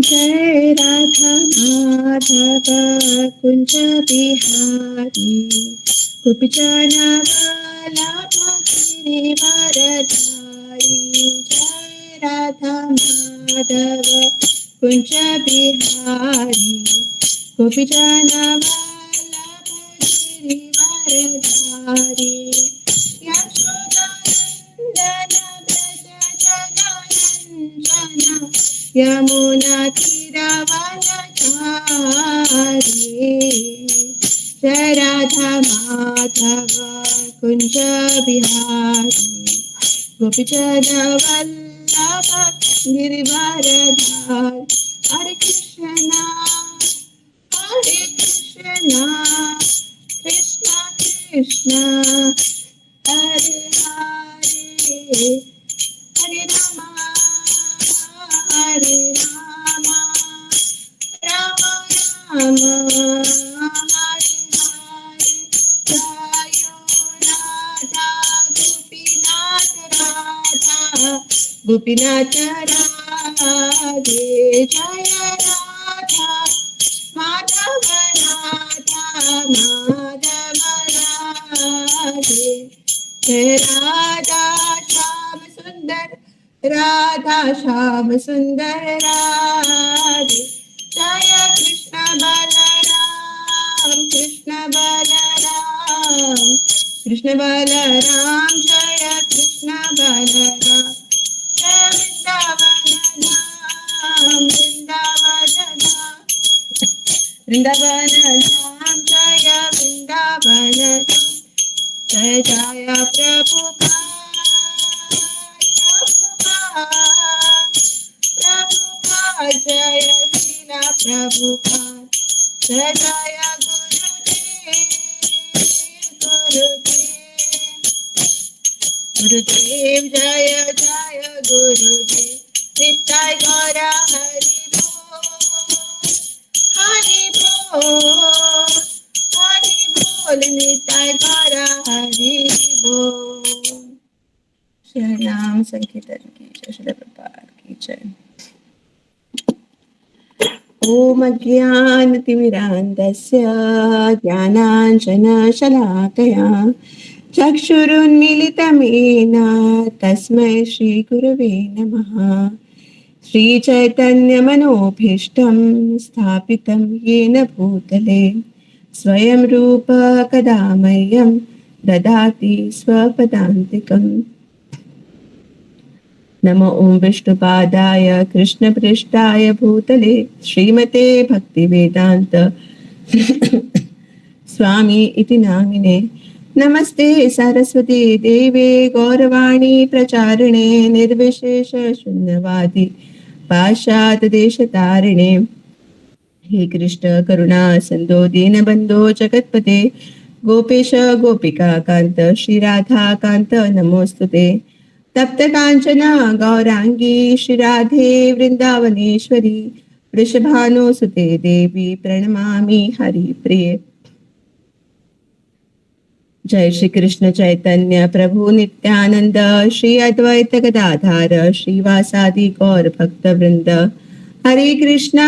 जय राधा माधव कुंज बिहारी गोपीजन वल्लभ गिरिवरधारी। जय राधा माधव कुंज बिहारी गोपीजन वल्लभ गिरिवरधारी। यमुना तीरवनचारी। जय राधा माधव कुंज बिहारी गोपीजन वल्लभ गिरिवरधारी। हरे कृष्णा कृष्ण कृष्ण हरे हरे हरे राम हरे राम राम राम हरे हरे। जय राधा गोपीनाथ राधा गोपीनाथ राधे। जय राधा माधव राधा माधव राधे। जय राधा श्याम सुंदर राधा श्याम सुंदर राधे। जय कृष्ण बलराम कृष्ण बलराम कृष्ण बलराम। जय कृष्ण बलराम। जय वृंदावन धाम वृंदावन धाम वृंदावन धाम। जय वृंदावन धाम। जय जय प्रभुपाद प्रभुपाद जय लीला प्रभुपाद। जय जय गुरुदेव गुरुदेव जय जय गुरुदेव। नित्य गौर हरि बोल हरि बोल हरि बोल नित्य गौर हरि बोल। श्री नाम संकीर्तन की जय। श्री प्रभुपाद की जय। ओम अज्ञानतिमिरान्धस्य ज्ञानाञ्जनशलाकया चक्षुरुन्मीलितं येन तस्मै श्रीगुरवे नमः। श्रीचैतन्यमनोभीष्टं स्थापितं येन भूतले स्वयं रूप कदा मह्यं ददाति स्वपदान्तिकम्। नमो ओम विष्णुपादाय कृष्णपृष्ठाय भूतले श्रीमते भक्तिवेदांत स्वामी इति नामिने। नमस्ते सरस्वती देवे गौरवाणी प्रचारिणे निर्विशेष शून्यवादी पाश्चात्य देशतारिणे। हे कृष्ण करुणा सिंधु दीनबंधो जगत्पते गोपेश गोपिका कांत श्री राधा कांत नमोस्तुते। तप्त कांचना गौरांगी श्री राधे वृंदावनेश्वरी वृषभानुसुते देवी प्रणमामि हरिप्रिये। जय श्री कृष्ण चैतन्य प्रभु नित्यानंद श्री अद्वैत गदाधार श्रीवासादि गौर भक्त वृंद। हरे कृष्णा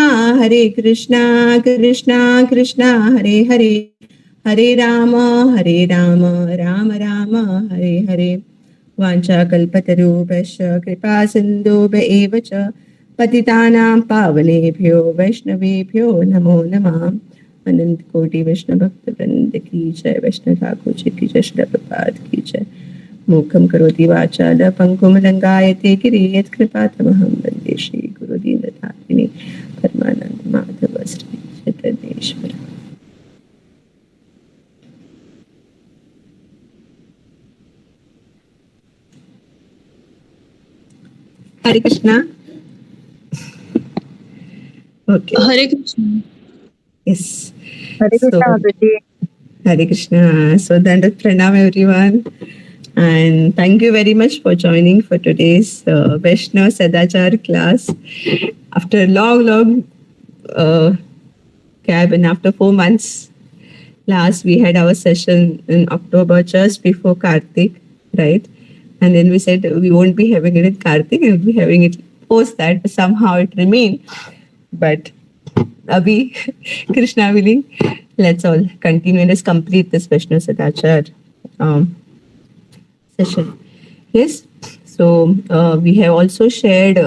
कृष्णा कृष्णा हरे हरे हरे राम राम राम हरे हरे। वाञ्छाकल्पतरुभ्यश्च कृपा सिन्धुभ्य च पतितानां पावनेभ्यो वैष्णवेभ्यो नमो नमः। अनंत कोटि वैष्णव भक्त वृंद की जय। वैष्णव ठाकुर जी की जय। श्री प्रभुपाद की जय। मूकं करोति वाचाल पंकुं लंघयते गिरिं यत्कृपातमहं वन्दे श्री गुरुदीननाथाय परमानंद माधव श्री चैतन्येश्वर। हरे Krishna. Okay. Hare Krishna. Yes. Hare Krishna, Mataji. Hare Krishna. So Dandat Pranam everyone. And thank you very much for joining for today's Vaishnav Sadachar class. After a long gap and after 4 months, last we had our session in October just before Kartik, right? And then we said we won't be having it in Kartik, we'll be having it post that, but somehow it remained. but Abhi, Krishna willing, let's all continue and let's complete this Vaishnav Sadachar session. Yes. So we have also shared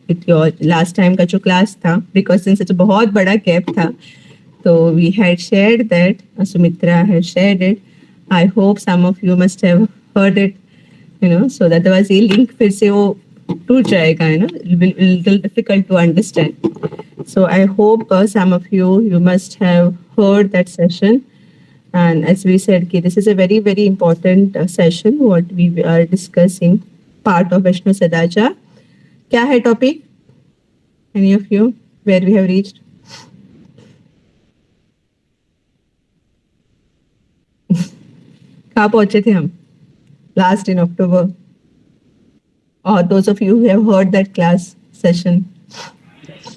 with your last time का जो class था, because since it's a बहुत बड़ा gap था, so we had shared that, Sumitra had shared it. I hope some of you must have heard it, so that otherwise ये link फिर से वो टूट जाएगा, it will be little difficult to understand. So I hope some of you must have heard that session. And as we said, this is a very, very important session, what we are discussing, part of Vaishnav Sadachar. क्या है topic? Any of you? Where we have reached? कहाँ पहुंचे थे हम? Last in October. Or those of you who have heard that class session.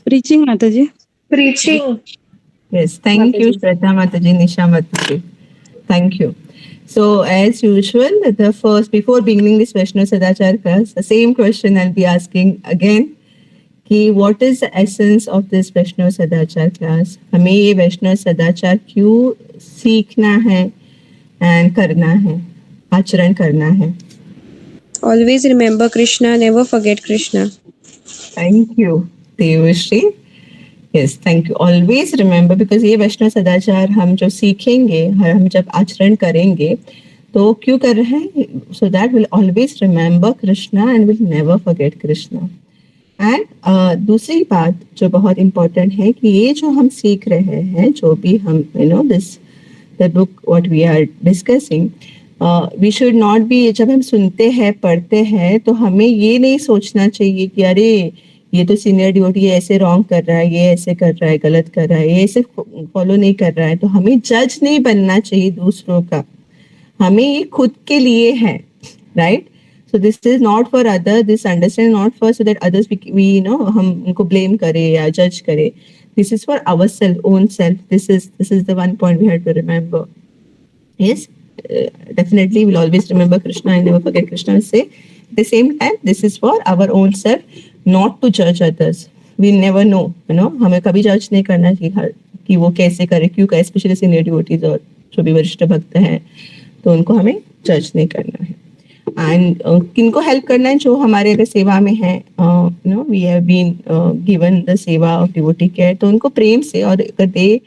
Preaching, Mataji. Preaching. Yes, thank you, Shraddha Mataji, Nisha Mataji. Thank you. So, as usual, before beginning this Vaishnav Sadachar class, the same question I'll be asking again. कि what is the essence of this Vaishnav Sadachar class? हमें ये वैष्णव सदाचार क्यों सीखना है and करना है, आचरण करना है? Always remember Krishna, never forget Krishna. Thank you, Devashri. Yes, thank you. Always remember, because ये वैष्णव सदाचार हम जो सीखेंगे, हम जब आचरण करेंगे, तो क्यों कर रहे हैं? So that we'll always remember Krishna and will never forget Krishna. And दूसरी बात जो बहुत important है कि ये जो हम सीख रहे हैं, जो भी हम the book what we are discussing, we should not be, जब हम सुनते हैं, पढ़ते हैं, तो हमें ये नहीं सोचना चाहिए कि अरे ये तो सीनियर डिवोटी ऐसे रॉन्ग कर रहा है, ये ऐसे कर रहा है, गलत कर रहा है, ये ऐसे फॉलो नहीं कर रहा है. तो हमें जज नहीं बनना चाहिए दूसरों का, हमें ये खुद के लिए है, right? So this is not for other, this understand not for so that others we हम उनको ब्लेम करें या जज करें. This is for our self, own self. This is the one point we have to remember. Yes, definitely we'll always remember Krishna and never forget Krishna. Say at the same time, this is for our own self, not to judge others. We never know, हमें कभी जज नहीं करना चाहिए कि वो कैसे करे, क्यों करे. स्पेशली सीनियर डिवोटीज और जो भी वरिष्ठ भक्त हैं, तो उनको हमें जज नहीं करना है. एंड किनको हेल्प करना है? जो हमारे अगर सेवा में है, we have been given the seva of devotee care, तो उनको प्रेम से, और अगर दे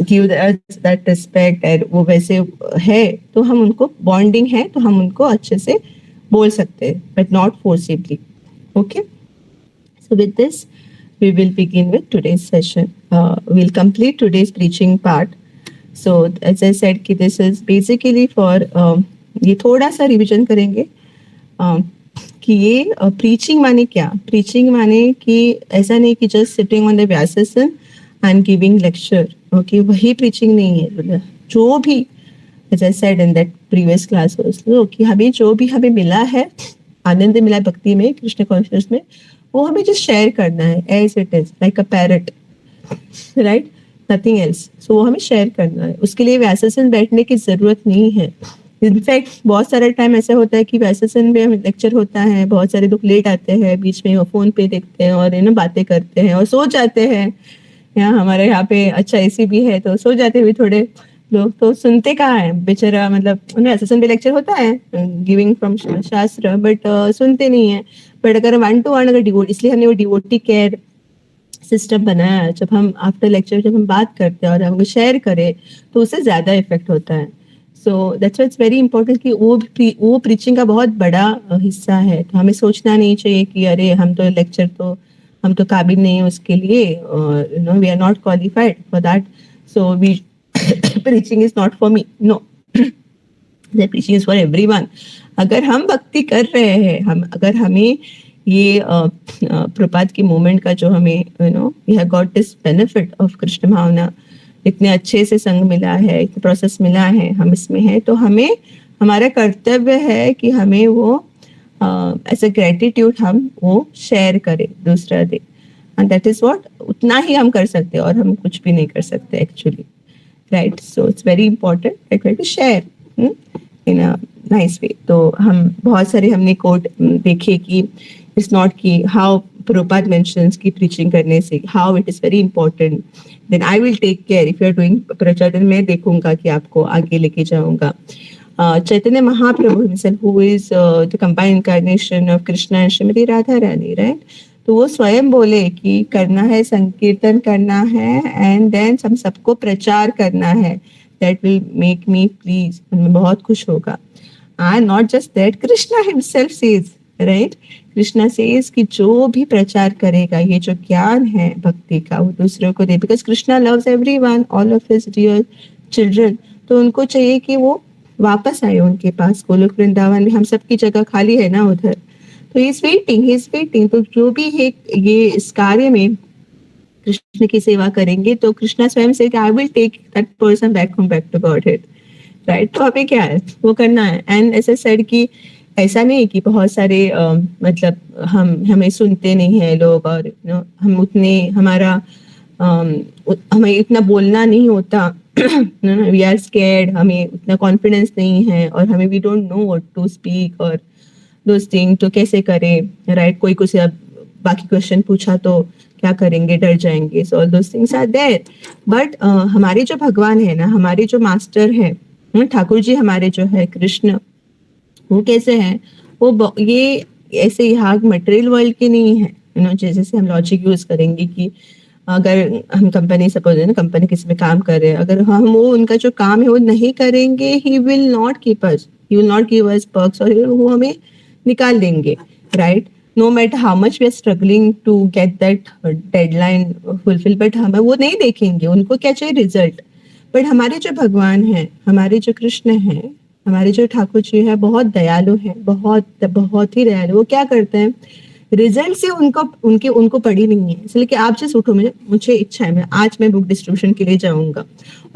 give that respect, और वो वैसे है, तो हम उनको बॉन्डिंग है, तो हम उनको अच्छे से बोल सकते हैं, but not forcibly. Okay, so with this we will begin with today's session. We'll complete today's preaching part. So as I said कि this is basically for ये थोड़ा सा रिविजन करेंगे कि ये preaching माने क्या. preaching माने कि ऐसा नहीं कि just sitting on the Vyasasana and giving lecture. Okay, वही preaching नहीं है. जो भी, as I said in that previous class also, कि हमें जो भी हमें मिला है, आनंद मिला भक्ति में, कृष्ण कॉन्शियस में, वो हमें just share करना है as it is, like a parrot, right? Nothing else. So वो हमें share करना है. उसके लिए व्यासासन बैठने की जरूरत नहीं है. इनफैक्ट बहुत सारा टाइम ऐसा होता है कि व्यासासन में लेक्चर होता है, बहुत सारे लोग लेट आते हैं, बीच में वो फोन पे देखते हैं और बातें करते हैं और सो जाते हैं. यहाँ हमारे यहाँ पे अच्छा एसी भी है, तो सो जाते हुए थोड़े लोग, तो सुनते कहाँ है बेचारा. मतलब उन्हें एसेसन पे लेक्चर होता है, गिविंग फ्रॉम शास्त्र, बट सुनते नहीं है. बट अगर 1-to-1 अगर डिवोट, इसलिए हमने वो डिवोटी केयर सिस्टम बनाया. जब हम आफ्टर लेक्चर जब हम बात करते हैं और हम शेयर करें, तो उससे ज्यादा इफेक्ट होता है. So that's why it's very important कि वो प्रीचिंग का बहुत बड़ा हिस्सा है. तो हमें सोचना नहीं चाहिए कि अरे हम तो काबिल नहीं है उसके लिए, we are not qualified for that, so we preaching is not for me. No, the preaching is for everyone. अगर हम भक्ति कर रहे हैं, अगर हमें ये प्रपात की मूवमेंट का जो हमें we have got this benefit of Krishna भावना, इतने अच्छे से संग मिला है, इतने प्रोसेस मिला है, हम इसमें है, तो हमें हमारा कर्तव्य है कि हमें वो एज ए ग्रेटिट्यूड हम वो शेयर करें, दूसरा दे. एंड दैट इज व्हाट, उतना ही हम कर सकते हैं और हम कुछ भी नहीं कर सकते actually, right? So it's very important to share in a nice way. तो हम बहुत सारे हमने कोट देखे कि इट्स नॉट कि हाउ Prabhupada mentions कि preaching करने से how it is very important, then I will take care. If you are doing प्रचार, then मैं देखूंगा कि आपको आगे लेके जाऊंगा. Chaitanya Mahaprabhu himself, who is the combined incarnation of Krishna and Srimati Radharani, right? तो वो स्वयं बोले कि करना है, संकीर्तन करना है, and then हम सबको प्रचार करना है. That will make me please. मैं बहुत खुश होगा. And not just that, Krishna himself says, right? Krishna says कि जो भी प्रचार करेगा, ये जो ज्ञान है भक्ति का, वो दूसरों को दे. Because Krishna loves everyone, all of his dear children. तो उनको चाहिए कि वो वापस आए उनके पास. गोलोक वृंदावन में हम सबकी जगह खाली है ना उधर. तो he is waiting. तो जो भी है ये इस कार्य में कृष्ण की सेवा करेंगे, तो कृष्णा स्वयं से I will take that person back to Godhead. Right. तो हमें क्या है, वो करना है. एंड ऐसे सेड कि ऐसा नहीं कि बहुत सारे मतलब हमें सुनते नहीं है लोग, और हम उतने हमें इतना बोलना नहीं होता. वी आर स्कैर्ड, हमें उतना कॉन्फिडेंस नहीं है, और हमें we don't know what to speak और दोस थिंग. तो कैसे करें, राइट? कोई कुछ बाकी क्वेश्चन पूछा तो क्या करेंगे, डर जाएंगे. So all those things are there. But हमारे जो भगवान है ना, हमारे जो मास्टर है ठाकुर जी, हमारे जो है कृष्ण, वो कैसे हैं? वो ये ऐसे यहाँ मटेरियल वर्ल्ड के नहीं है. जैसे हम लॉजिक यूज करेंगे कि अगर हम कंपनी सपोज है ना, कंपनी किसी में काम कर रहे हैं, अगर हम वो उनका जो काम है वो नहीं करेंगे, he will not keep us, he will not give us perks, और वो हमें निकाल देंगे. Right? No matter how much we are struggling to get that deadline fulfil, but हमें वो नहीं देखेंगे. उनको क्या चाहिए? रिजल्ट. बट हमारे जो भगवान हैं, हमारे जो कृष्ण हैं, हमारे जो ठाकुर जी है, बहुत दयालु हैं, बहुत ही दयालु. वो क्या करते हैं? रिजल्ट से उनको पड़ी नहीं है. इसलिए कि आप जस्ट उठो, मुझे इच्छा है, आज मैं बुक डिस्ट्रीब्यूशन के लिए जाऊंगा,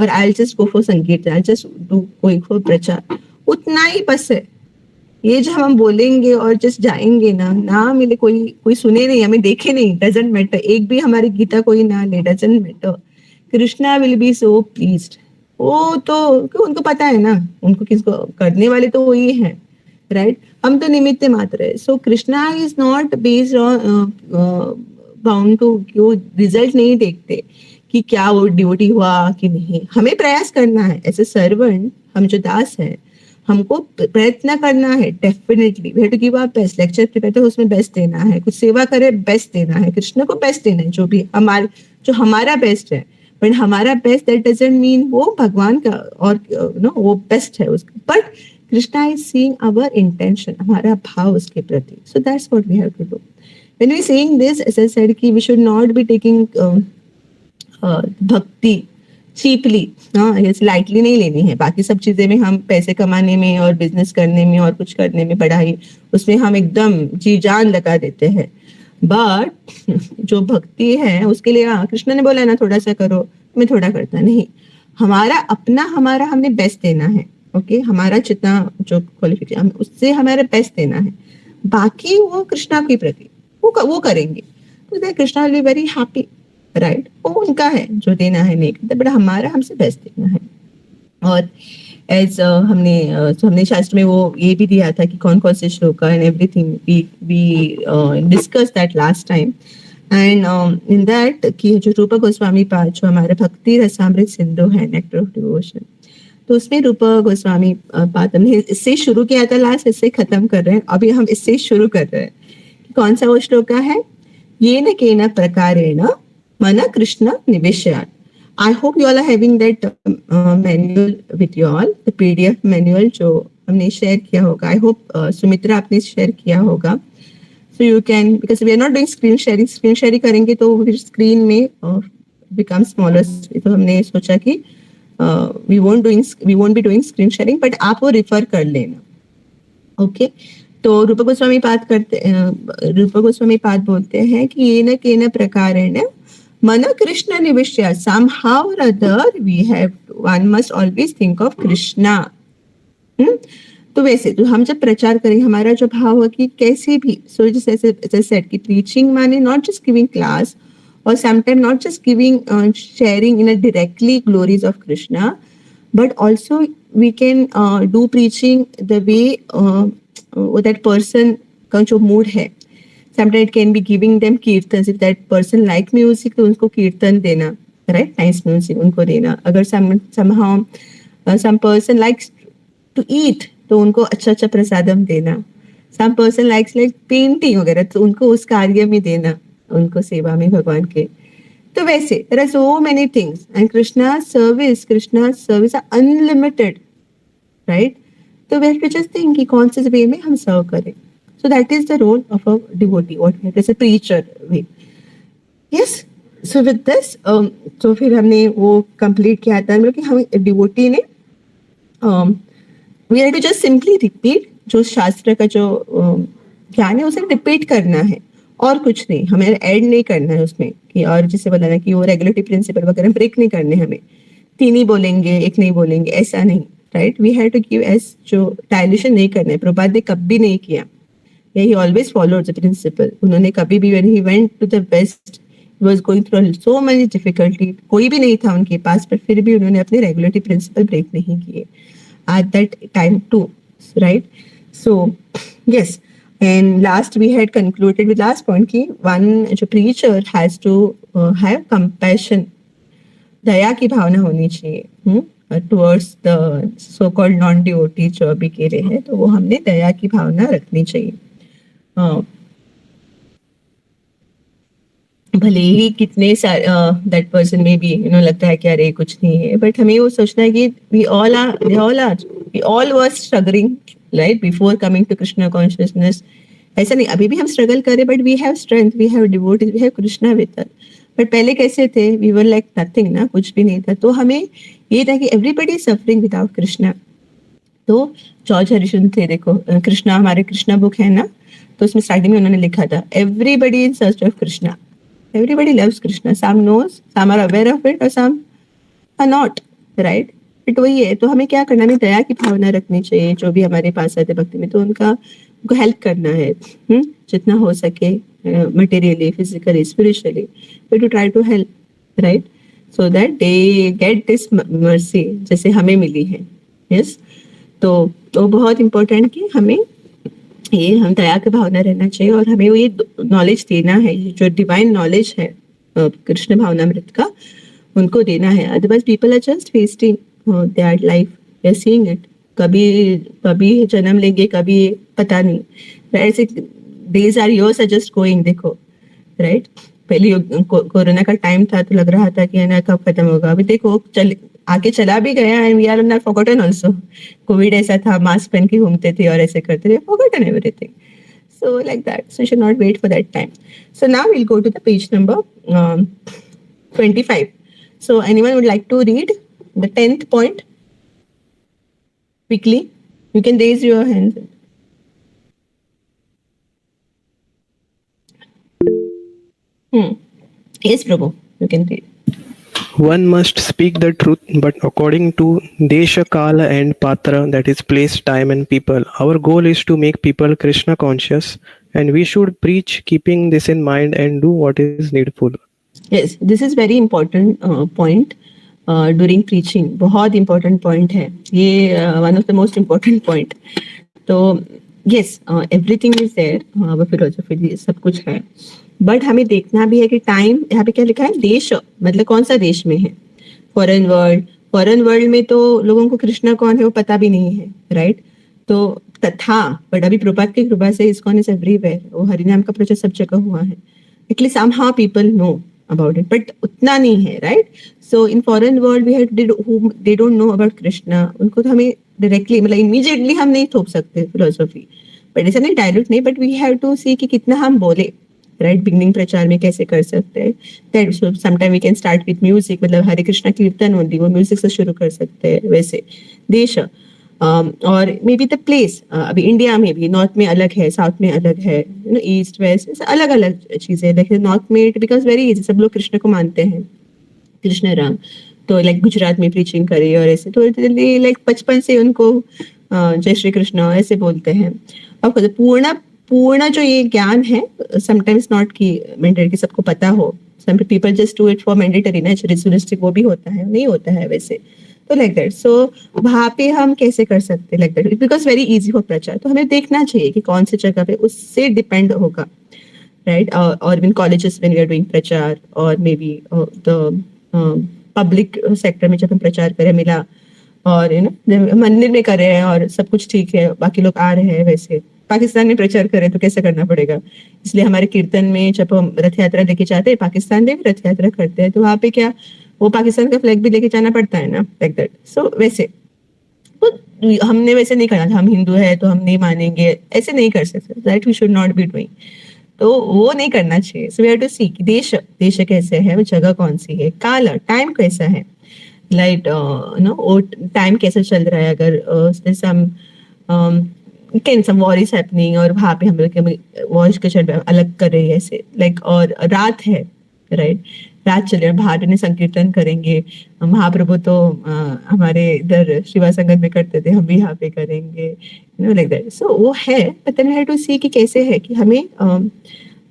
और आई जस्ट गो फॉर संकीर्तन, आई जस्ट डू कोई प्रचार. उतना ही बस है. ये जो हम बोलेंगे और जस्ट जाएंगे ना मिले, कोई सुने नहीं, हमें देखे नहीं, डजंट मैटर. एक भी हमारी गीता कोई ना ले, doesn't matter. Krishna will be so pleased. वो तो उनको पता है ना, उनको किसको करने वाले तो वही है. राइट? हम तो निमित्त मात्र है. So Krishna is not based on bound to, वो रिजल्ट नहीं देखते कि क्या वो ड्यूटी हुआ कि नहीं. हमें प्रयास करना है एज ए सर्वेंट. हम जो दास है, हमको प्रयत्न करना है. Definitely we have to give our best. Lecture prepare तो उसमें बेस्ट देना है, कुछ सेवा करे बेस्ट देना है, कृष्ण को बेस्ट देना है, जो भी हमारा बेस्ट है. बट हमारा बेस्ट दैट डजंट मीन वो भगवान का और वो बेस्ट है उसका. But Krishna is seeing our intention, हमारा भाव उसके प्रति. So that's what we have to do. When we saying this, as I said कि we should not be taking bhakti cheaply. Lightly नहीं लेनी है. बाकी सब चीजें में हम पैसे कमाने में और बिजनेस करने में और कुछ करने में, पढ़ाई, उसमें हम एकदम जी जान लगा देते हैं. बट जो भक्ति है उसके लिए कृष्ण ने बोला ना थोड़ा सा करो, मैं थोड़ा करता नहीं. हमारा हमने बेस्ट देना है. ओके, हमारा जितना जो क्वालिफिकेशन उससे हमारा बेस्ट देना है. बाकी वो कृष्णा के प्रति वो करेंगे, तो Krishna will be very happy. Right? वो उनका है जो देना है, नहीं करता, बट हमारा हमसे बेस्ट देना है. और एज हमने शास्त्र में वो ये भी दिया था कि कौन कौन से श्लोक and everything we discuss that last time. And in that कि जो रूपा गोस्वामी पाद, जो हमारे भक्ति रसामृत सिंधु है, नेक्टर ऑफ डिवोशन, तो उसमें रूपा गोस्वामी पाद हमने इससे शुरू किया था, लास्ट इससे खत्म कर रहे हैं. अभी हम इससे शुरू कर रहे हैं. कौन सा वो श्लोक है? ये न केन प्रकारेण मन Krishna निवेशयात्. I hope you all are having that manual with you all, the PDF manual जो हमने शेयर किया होगा. I hope सुमित्रा आपने शेयर किया होगा. So you can, because we are not doing screen sharing करेंगे तो फिर स्क्रीन में become smaller. तो हमने सोचा कि we won't be doing screen sharing, but आप वो refer कर लेना. Okay? तो रूपा गोस्वामी पाद बोलते हैं कि ये न केन प्रकारेण मन Krishna निविष्य. somehow or other one must always think of Krishna. तो वैसे तो हम जब प्रचार करेंगे, हमारा जो भाव है कि कैसे भी, सो जैसे सेड कि प्रीचिंग माने नॉट जस्ट गिविंग क्लास, और sometime not just giving sharing in a directly glories of Krishna, but also we can do preaching the way that person का जो मूड है. Sometimes it can be giving them kirtans. If that person like music, तो उनको कीर्तन देना, right? Nice music उनको देना. अगर somehow some person likes to eat, तो उनको अच्छा प्रसादम देना. Some person likes like painting वगैरह, तो उनको उस कार्य में देना, उनको सेवा में भगवान के. तो वैसे there are so many things, and Krishna's service are unlimited, right? तो we have to just think कि कौन से वे में हम सर्व करें. So that is the role of a devotee, what we have as a preacher way. Yes. So with this, तो फिर हमने वो complete किया था, मतलब कि हम devotee ने we have to just simply repeat जो शास्त्र का जो ज्ञान है उसे रिपीट करना है और कुछ नहीं, हमें ऐड नहीं करना है उसमें कि और जिसे बताना कि वो रेगुलेटरी प्रिंसिपल वगैरह ब्रेक नहीं करने हमें, 3 ही बोलेंगे 1 नहीं बोलेंगे, ऐसा नहीं, right? We have to give as जो डायल्यूशन नहीं करना है. प्रभुपाद ने कभी नहीं किया, he always followed the principle. उन्होंने कभी भी when he went to the west he was going through so many difficulty, कोई भी नहीं था उनके पास, पर फिर भी उन्होंने अपने रेगुलेटरी प्रिंसिपल ब्रेक नहीं किए at that time too, right? So yes, and last we had concluded with last point ki one जो preacher has to have compassion, दया की भावना होनी चाहिए towards the so called non devotee जो अभी कह रहे हैं, तो वो हमने दया की भावना रखनी चाहिए. भले ही कितने दैट पर्सन में भी लगता है कि अरे कुछ नहीं है, बट हमें वो सोचना है कि we all were struggling, right, before coming to Krishna consciousness. ऐसा नहीं अभी भी हम स्ट्रगल करें, but we have strength, we have devotees, we have Krishna with us. But पहले कैसे थे? वी वर लाइक नथिंग ना, कुछ भी नहीं था. तो हमें ये था कि everybody is suffering without Krishna. तो जॉर्ज हैरिसन थे, देखो कृष्णा, हमारे कृष्णा बुक है ना, तो उसमें स्टार्टिंग में उन्होंने लिखा था everybody in search of Krishna. Everybody loves Krishna. Some knows, some are aware of it, और some are not, right? But वही है, तो हमें क्या करना है, दया की भावना रखनी चाहिए. जो भी हमारे पास आते भक्ति में, तो उनको हेल्प करना है जितना हो सके, materially, physically, spiritually, to try to help, right, so that they get this mercy जैसे हमें मिली है. यस, तो बहुत इम्पोर्टेंट कि हमें ये हम दया की भावना रहना चाहिए, और हमें वो ये नॉलेज देना है, जो डिवाइन नॉलेज है कृष्ण भावनामृत का, उनको देना है. Otherwise people are just wasting their life, they are seeing it. कभी जन्म लेंगे, कभी पता नहीं, ऐसे days are yours are just going. देखो, राइट, पहले कोरोना का टाइम था तो लग रहा था कि है ना कब खत्म होगा. अभी देखो आके चला भी गया, and we are not forgotten also. Covid ऐसा था, मास्क पहन के घूमते थे और ऐसे करते थे, forgotten everything. So like that, so should not wait for that time. So now will go to the page number 25. So anyone would like to read the 10th point quickly? You can raise your hand. Yes, Prabhu, you can read. One must speak the truth, but according to Desha, Kala and Patra, that is place, time and people. Our goal is to make people Krishna conscious, and we should preach keeping this in mind and do what is needful. Yes, this is very important point during preaching. बहुत important point है ये, one of the most important point. तो yes, everything is there, our philosophy सब कुछ है, but हमें देखना भी है कि टाइम, यहाँ पे क्या लिखा है, देश, मतलब कौन सा देश में है. फॉरेन वर्ल्ड में तो लोगों को कृष्णा कौन है वो पता भी नहीं है, राइट. तो तथा बट अभी प्रभुपाद की कृपा से इस्कॉन इज एवरीवेयर, वो हरिनाम का प्रचार सब जगह हुआ है. At least somehow people know about it, but उतना नहीं है, right. So in foreign world we have they don't know about Krishna, उनको तो हमें डायरेक्टली, मतलब इमीडिएटली हम नहीं थोप सकते फिलोसफी, बट ऐसा नहीं डायरेक्ट नहीं, but we have to see कि कितना हम बोले, राइट. बिगनिंग प्रचार में कैसे कर सकते हैं, that so sometime we can start with music, मतलब हरे कृष्णा कीर्तन होती वो म्यूजिक से शुरू कर सकते हैं. वैसे देश और मे बी द प्लेस, अभी इंडिया में भी नॉर्थ में अलग है, साउथ में अलग है, ईस्ट वेस्ट अलग अलग चीजें. लेकिन नॉर्थ में इट बिकॉज वेरी इजी, सब लोग कृष्ण को मानते हैं, कृष्ण राम. तो लाइक गुजरात में प्रीचिंग करे और ऐसे, तो लाइक बचपन से उनको जय श्री कृष्ण ऐसे बोलते हैं. और पूर्ण जो ये ज्ञान है, समटाइम्स नॉट की मैंडेटरी सबको पता हो, some people just do it for mandatory ना, रिचुअलिस्टिक वो भी होता है, नहीं होता है वैसे, तो लाइक दैट. सो वहाँ पे हम कैसे कर सकते हैं like that, because very easy for प्रचार. तो हमें देखना चाहिए कि कौन सी जगह पे, उससे डिपेंड होगा. right? Or in colleges when we are doing prachar, or maybe the public sector में जब हम प्रचार करें मिला, और मंदिर में कर रहे हैं और सब कुछ ठीक है, बाकी लोग आ रहे हैं, वैसे पाकिस्तान में प्रचार करें तो कैसे करना पड़ेगा? इसलिए हमारे कीर्तन में जब हम रथ यात्रा लेके जाते हैं, पाकिस्तान में भी रथ यात्रा करते हैं, तो वहां पे क्या वो पाकिस्तान का फ्लैग भी लेके जाना पड़ता है ना, लाइक दैट. सो वैसे तो हमने वैसे नहीं करना था, हम हिंदू है तो हम नहीं मानेंगे, ऐसे नहीं कर सकते. That we should not be doing. तो वो नहीं करना चाहिए. So we have to see कि देश देश कैसे है, वो जगह कौन सी है, काल टाइम कैसा है, लाइक वो टाइम कैसे चल रहा है. अगर सम वॉर इज हैपनिंग और वहां पे हम लोग वॉइस के चल अलग कर रहे हैं ऐसे, लाइक, और रात है, राइट, रात चल रहा है, बाहर ने संकीर्तन करेंगे. महाप्रभु तो हमारे इधर शिवा संगत में करते थे, हम भी यहाँ पे करेंगे, लाइक दैट. सो वो है, but then we have to see कि कैसे है, कि हमें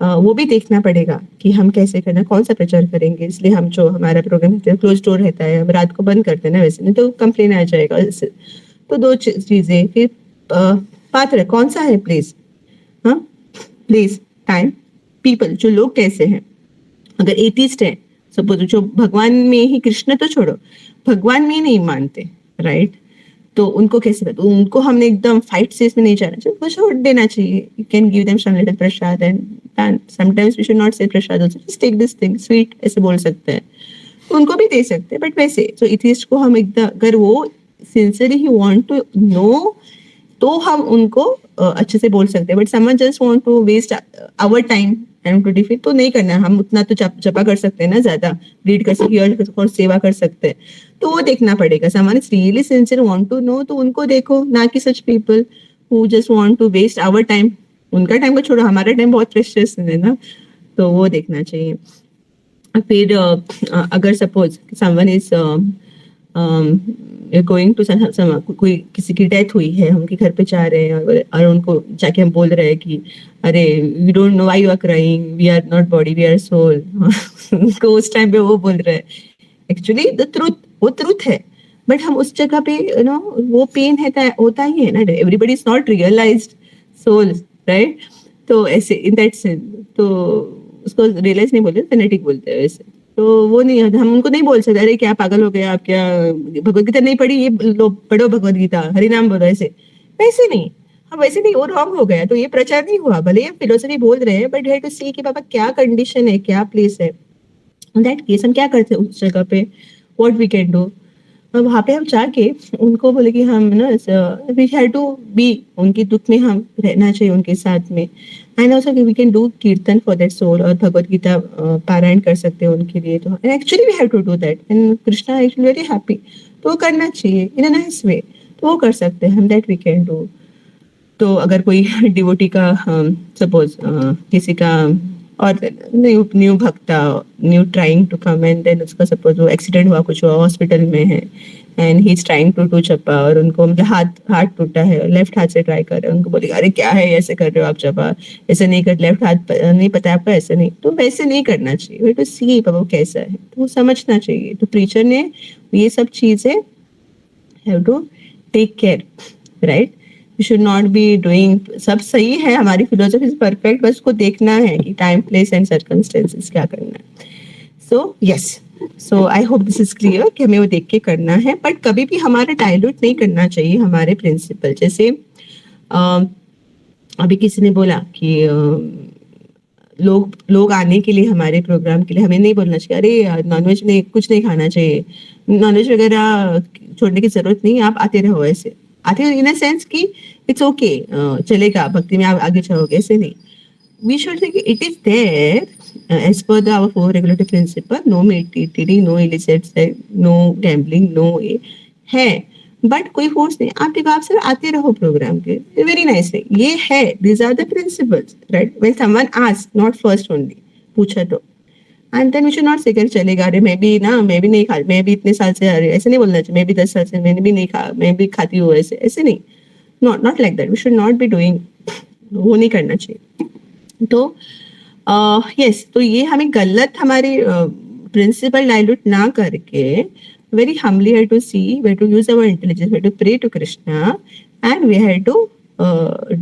वो भी देखना पड़ेगा कि हम कैसे करना, कौन सा प्रचार करेंगे. इसलिए हम जो हमारा प्रोग्राम रहता है, क्लोज डोर रहता है, हम रात को बंद करते हैं ना, वैसे नहीं तो कंप्लेन आ जाएगा. तो दो चीजें. फिर पात्र कौन सा है, प्लेस, हाँ, प्लेस, टाइम, पीपल, जो लोग कैसे हैं. अगर एथिस्ट है, सपोज जो भगवान में ही, कृष्ण तो छोड़ो, भगवान में ही नहीं मानते, राइट, तो उनको कैसे, उनको हमने एकदम फाइट से इसमें नहीं जाना चाहिए, उनको छोड़ देना चाहिए. You can give them some little prasad and sometimes we should not say prasad also, just take this thing sweet, ऐसे बोल सकते हैं, उनको भी दे सकते हैं. बट वैसे तो एथिस्ट को हम एकदम, अगर वो sincerely he want to know, तो हम उनको अच्छे से बोल सकते हैं. But someone just want to waste our time and to defeat, तो नहीं करना. हम उतना तो जपा कर सकते हैं ना, ज्यादा रीड कर सकते हैं और सेवा कर सकते हैं, तो वो देखना पड़ेगा. Someone is really sincere want to know, तो उनको देखो, ना कि such people who just want to waste our time. उनका टाइम को छोड़ो, हमारा टाइम बहुत प्रेशियस है ना, तो वो देखना चाहिए. फिर अगर suppose someone is going to, कोई किसी की डेथ हुई है, हम उनके घर पे जा रहे हैं और उनको जाके हम बोल रहे हैं कि अरे we don't know why you are crying, we are not body, we are soul. उसको उस टाइम पे वो बोल रहे हैं. एक्चुअली द ट्रूथ, वो ट्रूथ है, बट हम उस जगह पे वो पेन है, होता ही है ना. Everybody is not realised soul, right. तो ऐसे इन दैट सेंस, तो उसको रियलाइज नहीं बोलते, फेनेटिक बोलते हैं वैसे. तो वो नहीं, हम उनको नहीं बोल सकते अरे क्या पागल हो गया आप, क्या भगवत गीता नहीं पढ़ी, ये लो पढ़ो भगवत गीता, हरि नाम बोलो, ऐसे वैसे नहीं. हाँ वैसे नहीं, वो रॉन्ग हो गया, तो ये प्रचार नहीं हुआ. भले ये फिलोसफी बोल रहे हैं, but you have to see कि बाबा क्या कंडीशन है, क्या प्लेस है. इन दैट केस हम क्या करते हैं उस जगह पे, व्हाट वी कैन डू. वहां पे हम जाके उनको बोले कि हम ना वी हैव टू बी, उनके दुख में हम रहना चाहिए उनके साथ में. And also we can do kirtan for that soul, और भगवत गीता पारायण कर सकते हैं उनके लिए. तो actually we have to do that, and Krishna actually very happy. तो वो करना चाहिए इन अ नाइस वे, तो वो कर सकते हैं हम, दैट वी कैन डू. तो अगर कोई डिवोटी का सपोज किसी का और new bhakta, new trying to come, and then उसका सपोज वो एक्सीडेंट हुआ, कुछ हुआ, हॉस्पिटल में है, and he is trying to do japa, और उनको मतलब हाथ टूटा है, लेफ्ट हाथ से ट्राई कर रहे हैं, उनको बोलेगा अरे क्या है ऐसे कर रहे हो आप जपा, ऐसे नहीं कर, लेफ्ट हाथ नहीं पता आपका, ऐसे नहीं. तो वैसे नहीं करना चाहिए. वे टू सी बाबा कैसा है, तो वो समझना चाहिए. तो प्रीचर ने ये सब चीजें have to take care, right. You should not be doing, सब सही है, हमारी फिलोसफी इज परफेक्ट, बस उसको देखना है कि टाइम, प्लेस एंड सर्कमस्टेंसेस क्या करना है. So yes, so I hope this is clear कि हमें वो देख के करना है, बट कभी भी हमारा डायल्यूट नहीं करना चाहिए हमारे प्रिंसिपल. जैसे अभी किसी ने बोला कि लोग आने के लिए, हमारे प्रोग्राम के लिए हमें नहीं बोलना चाहिए अरे नॉनवेज नहीं, कुछ नहीं खाना चाहिए, नॉनवेज वगैरह छोड़ने की जरूरत नहीं, आप आते रहो. ऐसे आते इन अ सेंस कि इट्स ओके, चलेगा, भक्ति में आप आगे चलोगे, ऐसे नहीं. We should think it is there as per the our 4 regulatory principle, no TT, no illicit, no gambling, no है, बट कोई फोर्स नहीं. आप देखो, आप सिर्फ आते रहो प्रोग्राम के, वेरी नाइस. ये है, these are the principles, right. When someone ask, not first only, पूछा तो, and then we should not say कर चलेगा अरे मैं भी नहीं खा, मैं भी इतने साल से, अरे ऐसे नहीं बोलना चाहिए, मैं भी 10 साल से मैंने भी नहीं खा, मैं भी खाती हूँ, ऐसे नहीं, not like that. We should not be doing, वो नहीं करना चाहिए. तो यस, तो ये हमें गलत, हमारे प्रिंसिपल डाइल्यूट ना करके, very humbly we have to see, we have to use our intelligence, we have to pray to Krishna, and we have to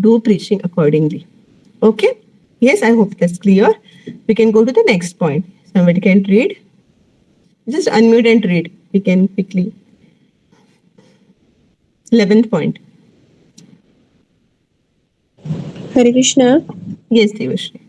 do preaching accordingly. Okay. Yes, I hope that's clear. We can go to the next point. Somebody can read. Just unmute and read. We can quickly. 11th point. Hare Krishna. Yes, Devashri.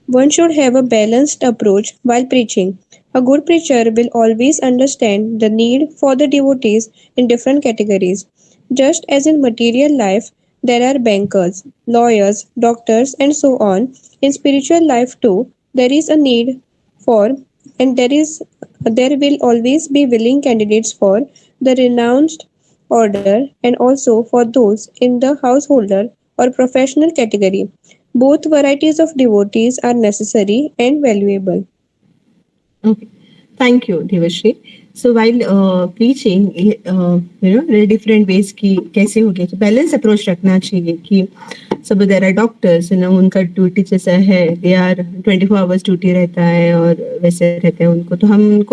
One should have a balanced approach while preaching. A good preacher will always understand the need for the devotees in different categories. Just as in material life, there are bankers, lawyers, doctors, and so on. In spiritual life too, there is a need for, and there will always be willing candidates for the renounced order and also for those in the householder or professional category. Both varieties of devotees are necessary and valuable. Okay. Thank you, Devashri. So while preaching, there are different ways कि कैसे होगी तो balance approach रखना चाहिए कि सब there are doctors उनका duty जैसा है दे आर 24 आवर्स ड्यूटी रहता है और वैसे रहते हैं उनको तो हम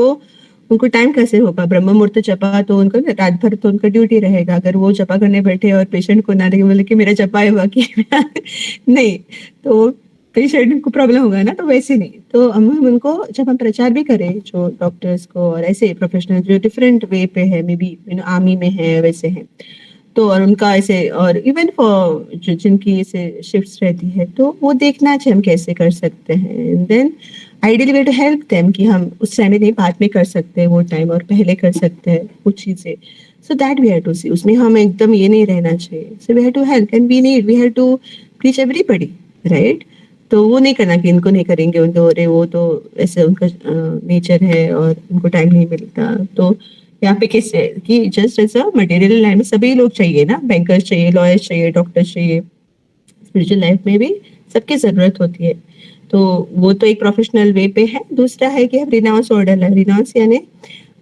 उनको टाइम कैसे होगा ब्रह्म मुहूर्त जपा तो उनको रात भर तो उनका ड्यूटी रहेगा अगर वो जपा करने बैठे और पेशेंट को ना देखे बोले कि मेरा जपा है बाकी नहीं तो पेशेंट को प्रॉब्लम होगा ना तो वैसे नहीं तो हम उनको जब हम प्रचार भी करें जो डॉक्टर्स को और ऐसे प्रोफेशनल जो डिफरेंट वे पे है मे बी आर्मी में है वैसे है तो और उनका ऐसे और इवन फॉर जो जिनकी ऐसे शिफ्ट्स रहती है तो वो देखना चाहिए हम कैसे कर सकते हैं then ideally way to help them कि हम उस टाइम में नहीं बाद में कर सकते हैं वो टाइम और पहले कर सकते हैं कुछ चीजें so that we have to see उसमें हम एकदम ये नहीं रहना चाहिए so we have to help and we have to teach everybody right तो वो नहीं करना कि इनको नहीं करेंगे उनको अरे वो तो ऐसे उनका नेचर है और उनको टाइम नहीं मिलता तो यहाँ पे कैसे है कि just as a material line में सभी लोग चाहिए ना बैंकर्स चाहिए लॉयर्स चाहिए डॉक्टर्स चाहिए स्पिरिचुअल लाइफ में भी सबकी जरूरत होती है तो वो तो एक प्रोफेशनल वे पे है दूसरा है कि रिनाउंस ऑर्डर है रिनाउंस यानी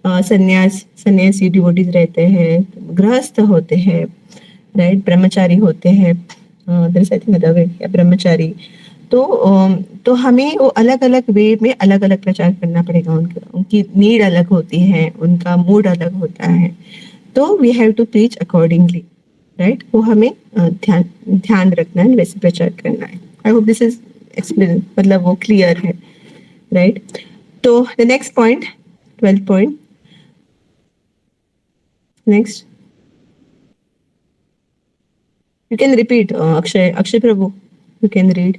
सन्यासी डिवोटीज रहते हैं गृहस्थ होते हैं राइट ब्रह्मचारी होते हैं ब्रह्मचारी तो हमें वो अलग अलग वे में अलग अलग प्रचार करना पड़ेगा उनकी नीड अलग होती है उनका मूड अलग होता है तो we have to preach accordingly right वो हमें ध्यान रखना है वैसे प्रचार करना है I hope this is explain मतलब वो क्लियर है राइट तो द नेक्स्ट पॉइंट 12th पॉइंट next you can repeat Akshay Prabhu you can read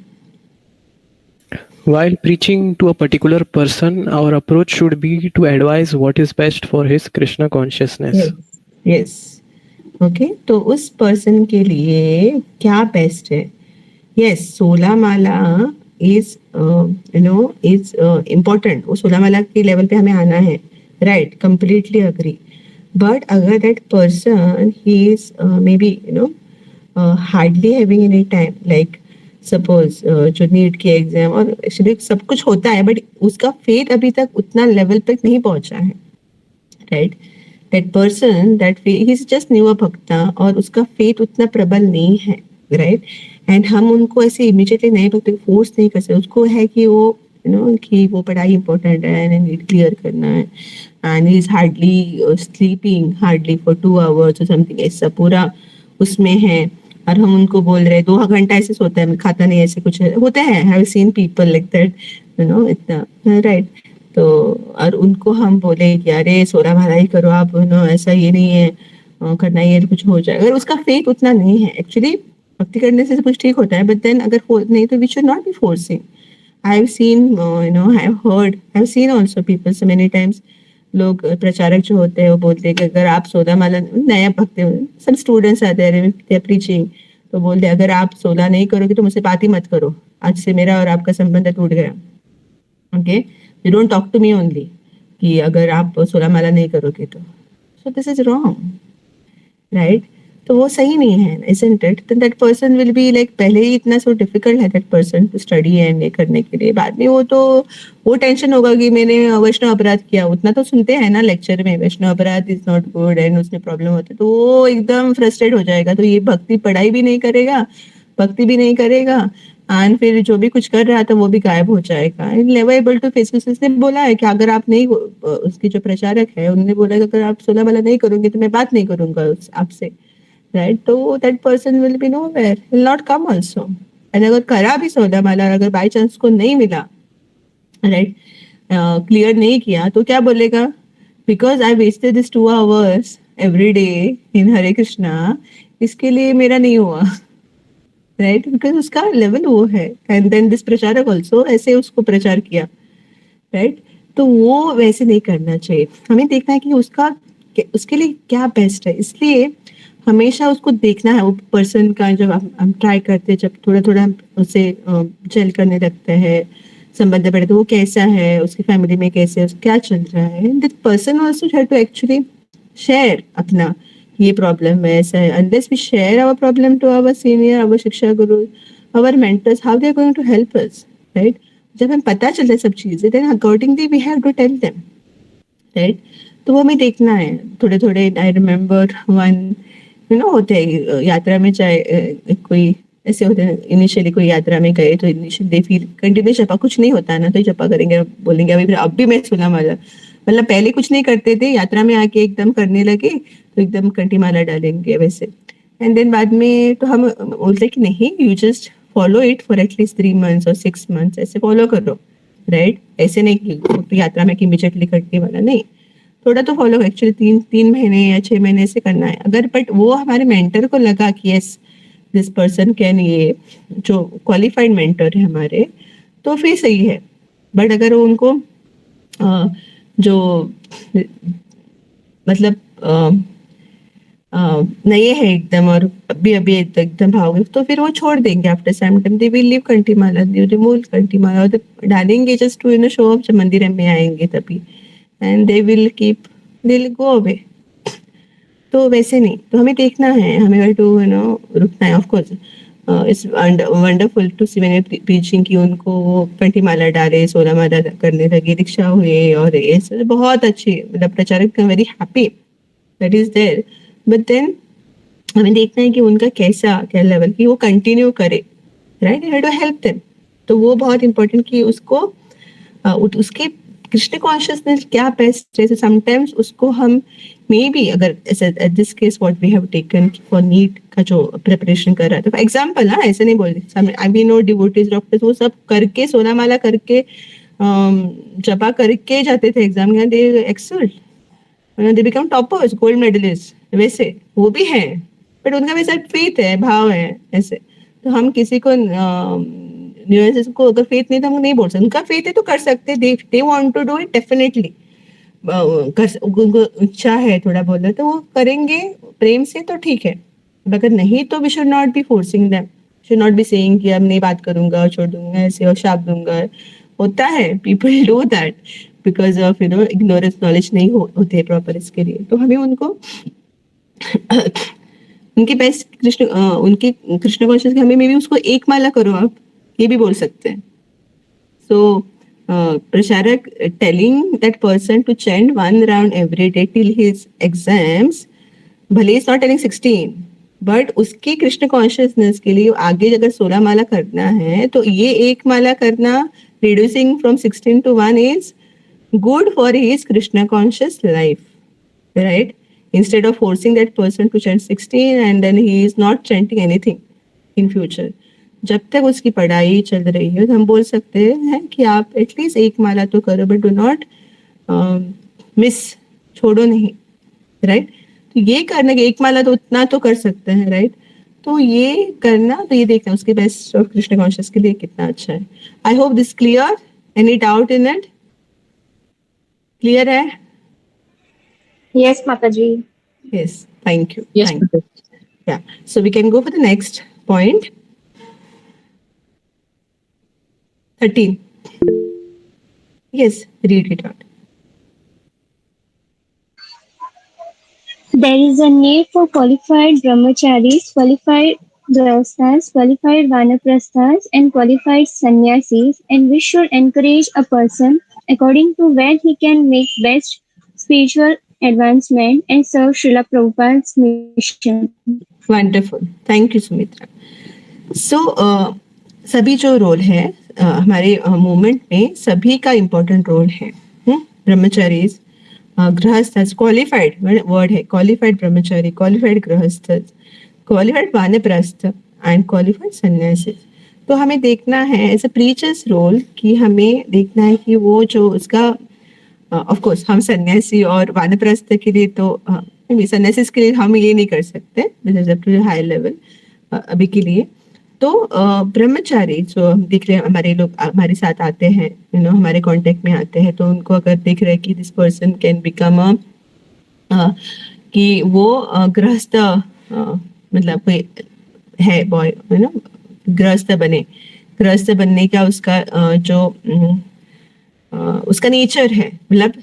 While preaching to a particular person, our approach should be to advise what is best for his Krishna consciousness. Yes. Okay. तो उस person के लिए क्या best है yes 16 Mala is is important वो 16 माला के level पे हमें आना है राइट कंप्लीटली अग्री बट अगर that person he is may be hardly having any time like suppose जो नीट के एग्जाम और एक्चुअली सब कुछ होता है बट उसका फेथ अभी तक उतना लेवल तक नहीं पहुंचा है right that person that he is just new भक्ता और उसका फेथ उतना प्रबल नहीं है राइट एंड हम उनको ऐसे इमीडिएटली नए भक्त फोर्स नहीं कर सकते उसको है कि वो कि वो पढ़ाई इंपॉर्टेंट है एंड नीट क्लियर करना है and he is hardly sleeping hardly for 2 hours और समथिंग ऐसा पूरा उसमें है और हम उनको बोल रहे हैं 2 घंटा ऐसे सोता है खाता नहीं ऐसे कुछ होते हैं have seen people like that इतना राइट तो और उनको हम बोले कि अरे 16 माला ही करो आप ऐसा ये नहीं है करना ये कुछ हो जाए अगर उसका फेथ उतना नहीं है एक्चुअली भक्ति करने से कुछ ठीक होता है बट देन अगर नहीं तो we should not be forcing I have seen I have heard I have seen also people so many times लोग प्रचारक जो होते हैं वो बोलते हैं कि अगर आप 16 माला नया भक्त सब स्टूडेंट्स आते हैं प्रीचिंग तो बोलते अगर आप 16 नहीं करोगे तो मुझसे बात ही मत करो आज से मेरा और आपका संबंध टूट गया okay you don't talk to me only कि अगर आप 16 माला नहीं करोगे तो so this is wrong right तो वो सही नहीं है isn't it then that person will be like पहले ही इतना so difficult है that person to study and ये करने के लिए बाद में वो टेंशन होगा कि मैंने वैष्णव अपराध किया उतना तो सुनते हैं ना लेक्चर में वैष्णव अपराध इज नॉट गुड एंड उसमें प्रॉब्लम होती है तो वो एकदम फ्रस्ट्रेट हो जाएगा तो ये भक्ति पढ़ाई भी नहीं करेगा भक्ति भी नहीं करेगा एंड फिर जो भी कुछ कर रहा था वो भी गायब हो जाएगा and never able to face उसने बोला है कि अगर आप नहीं उसकी जो प्रचारक है उन्होंने बोला कि अगर आप 16 माला नहीं करोगे तो मैं बात नहीं करूंगा आपसे right so that person will be nowhere will not come also and अगर करा भी 16 माला, अगर बाई चांस को नहीं मिला, राइट, क्लियर नहीं किया, तो क्या बोलेगा? Because I wasted this 2 hours every day in Hare Krishna, इसके लिए मेरा नहीं हुआ, राइट, बिकॉज उसका लेवल वो है। एंड देन दिस प्रचारक ऑल्सो ऐसे उसको प्रचार किया, राइट। तो वो वैसे नहीं करना चाहिए, हमें देखना है कि उसके लिए क्या बेस्ट है। इसलिए हमेशा उसको देखना है, वो पर्सन का, जब हम ट्राई करते हैं, जब थोड़ा थोड़ा हम उससे जेल करने लगते हैं, संबंध बढ़े, तो वो कैसा है, उसकी फैमिली में कैसे है, क्या चल रहा है, that person also have to actually share अपना, ये प्रॉब्लम है, ऐसा है। Unless we share our problem to our senior, our shiksha guru, our mentors, how they are going to help us, right. जब हमें पता चलता है सब चीजें, then accordingly we have to tell them, right. तो वो हमें देखना है थोड़े थोड़े। आई रिमेम्बर वन, होते हैं यात्रा में, चाहे कोई ऐसे होते हैं, इनिशियली कोई यात्रा में गए तो इनिशियली दे फील कंटिन्यू जपा, कुछ नहीं होता है ना, तो जपा करेंगे, बोलेंगे अभी, फिर अब भी मैं सुना माला, मतलब पहले कुछ नहीं करते थे, यात्रा में आके एकदम करने लगे, तो एकदम कंठी माला डालेंगे वैसे। एंड देन बाद में तो हम बोलते कि नहीं, you just follow it for at least 3 months और 6 months, ऐसे फॉलो करो, राइट। ऐसे नहीं कि यात्रा में कि इमीडिएटली कंठी माला, नहीं, थोड़ा तो फॉलो एक्चुअली 3 महीने या 6 महीने से करना है। अगर बट वो हमारे मेंटर को लगा कि यस दिस पर्सन कैन, ये जो क्वालिफाइड मेंटर है हमारे, तो फिर सही है। बट अगर उनको जो मतलब नहीं है एकदम, और अभी एकदम भावोगे, तो फिर वो छोड़ देंगे। After some time they will leave kanthi mala, they remove कंठी माला, और डालेंगे जस्ट टू शो ऑफ, जब मंदिर में आएंगे तभी, and they will keep, they will go away. तो वैसे नहीं, तो हमें देखना है, हमें टू रुकना है। Of course it's wonderful to see मैंने प्रीचिंग की, उनको वो कंठी माला डाले, 16 माला करने लगे, दीक्षा हुए, और ये बहुत अच्छी, मतलब प्रचारक very happy that is there. But then हमें देखना है कि उनका कैसा, क्या लेवल की वो कंटिन्यू करे, right, and to help them. तो वो बहुत इंपॉर्टेंट कि उसको उसके कृष्ण कॉन्शियसनेस क्या बेस्ट है। समटाइम्स उसको हम मे बी, अगर at this case what we have taken for NEET का जो प्रिपरेशन कर रहा था, फॉर एग्जांपल, ना ऐसे नहीं बोल रही, आई वी नो डिवोटीज डॉक्टर्स, वो सब करके 16 माला करके जपा करके जाते थे एग्जाम में, they excel, they become toppers, gold medalist, वैसे वो भी है, बट उनका वैसा फेथ है, भाव है, ऐसे। तो हम किसी को न्यूएंसेस को अगर फेथ नहीं, तो हम नहीं बोल सकते। उनका फेथ है तो कर सकते, they want to do it, definitely उनको इच्छा है थोड़ा बोला, तो वो करेंगे प्रेम से, तो ठीक है। अगर नहीं, तो we should not be forcing them, should not be saying कि अब नहीं बात करूंगा और छोड़ दूंगा, ऐसे, और शाप दूंगा। होता है, people do that because of ignorance, knowledge नहीं होते प्रॉपर इसके लिए। तो हमें उनको उनके बेस्ट उनके कृष्ण कॉन्शियस के, हमें मे बी उसको 1 माला करो आप, ये भी बोल सकते हैं। सो प्रचारक telling that person to chant 1 round every day till his exams, भले इज नॉट टेलिंग 16, बट उसकी कृष्ण कॉन्शियसनेस के लिए आगे अगर 16 माला करना है, तो ये 1 माला करना, reducing from 16 to 1 is good for his Krishna conscious life, right? Instead of forcing that person to chant 16 and then he is not chanting anything in future. जब तक उसकी पढ़ाई चल रही है, तो हम बोल सकते हैं कि आप एटलीस्ट 1 माला तो करो, बट डू नॉट मिस, छोड़ो नहीं, राइट। तो ये करना कि 1 माला तो उतना तो कर सकते हैं, राइट। तो ये करना, तो ये देखना उसके बेस्ट ऑफ कृष्ण कॉन्शियस के लिए कितना अच्छा है। I hope this clear, any doubt in it? Clear है? Yes, Mataji. Yes, thank you. Yes, Thank you. Mataji. Yeah, so we can go for the next point. 13. Yes, read it out. There is a need for qualified brahmacharis, qualified grahasthas, qualified vanaprasthas, and qualified sannyasis, and we should encourage a person according to where he can make best spiritual advancement and serve Srila Prabhupada's mission. Wonderful. Thank you, Sumitra. So, सभी जो role है हमारे movement में, सभी का important role है। ब्रह्मचारीज, गृहस्थ, qualified word है, क्वालिफाइड ब्रह्मचारी, क्वालिफाइड गृहस्थ, क्वालिफाइड वानप्रस्थ एंड क्वालिफाइड सन्यासी। तो हमें देखना है एज अ प्रीचर्स रोल कि हमें देखना है कि वो जो उसका ऑफ कोर्स हम सन्यासी और वानप्रस्थ के लिए तो सन्यासी के लिए हम ये नहीं कर सकते, this is up to high level अभी के लिए। तो ब्रह्मचारी जो हम देख रहे हैं, हमारे लोग हमारे साथ आते हैं, हमारे कांटेक्ट में आते हैं, तो उनको अगर देख रहे हैं कि दिस पर्सन कैन बिकम कि वो गृहस्थ मतलब कोई है बॉय, गृहस्थ बनने का उसका जो उसका नेचर है, मतलब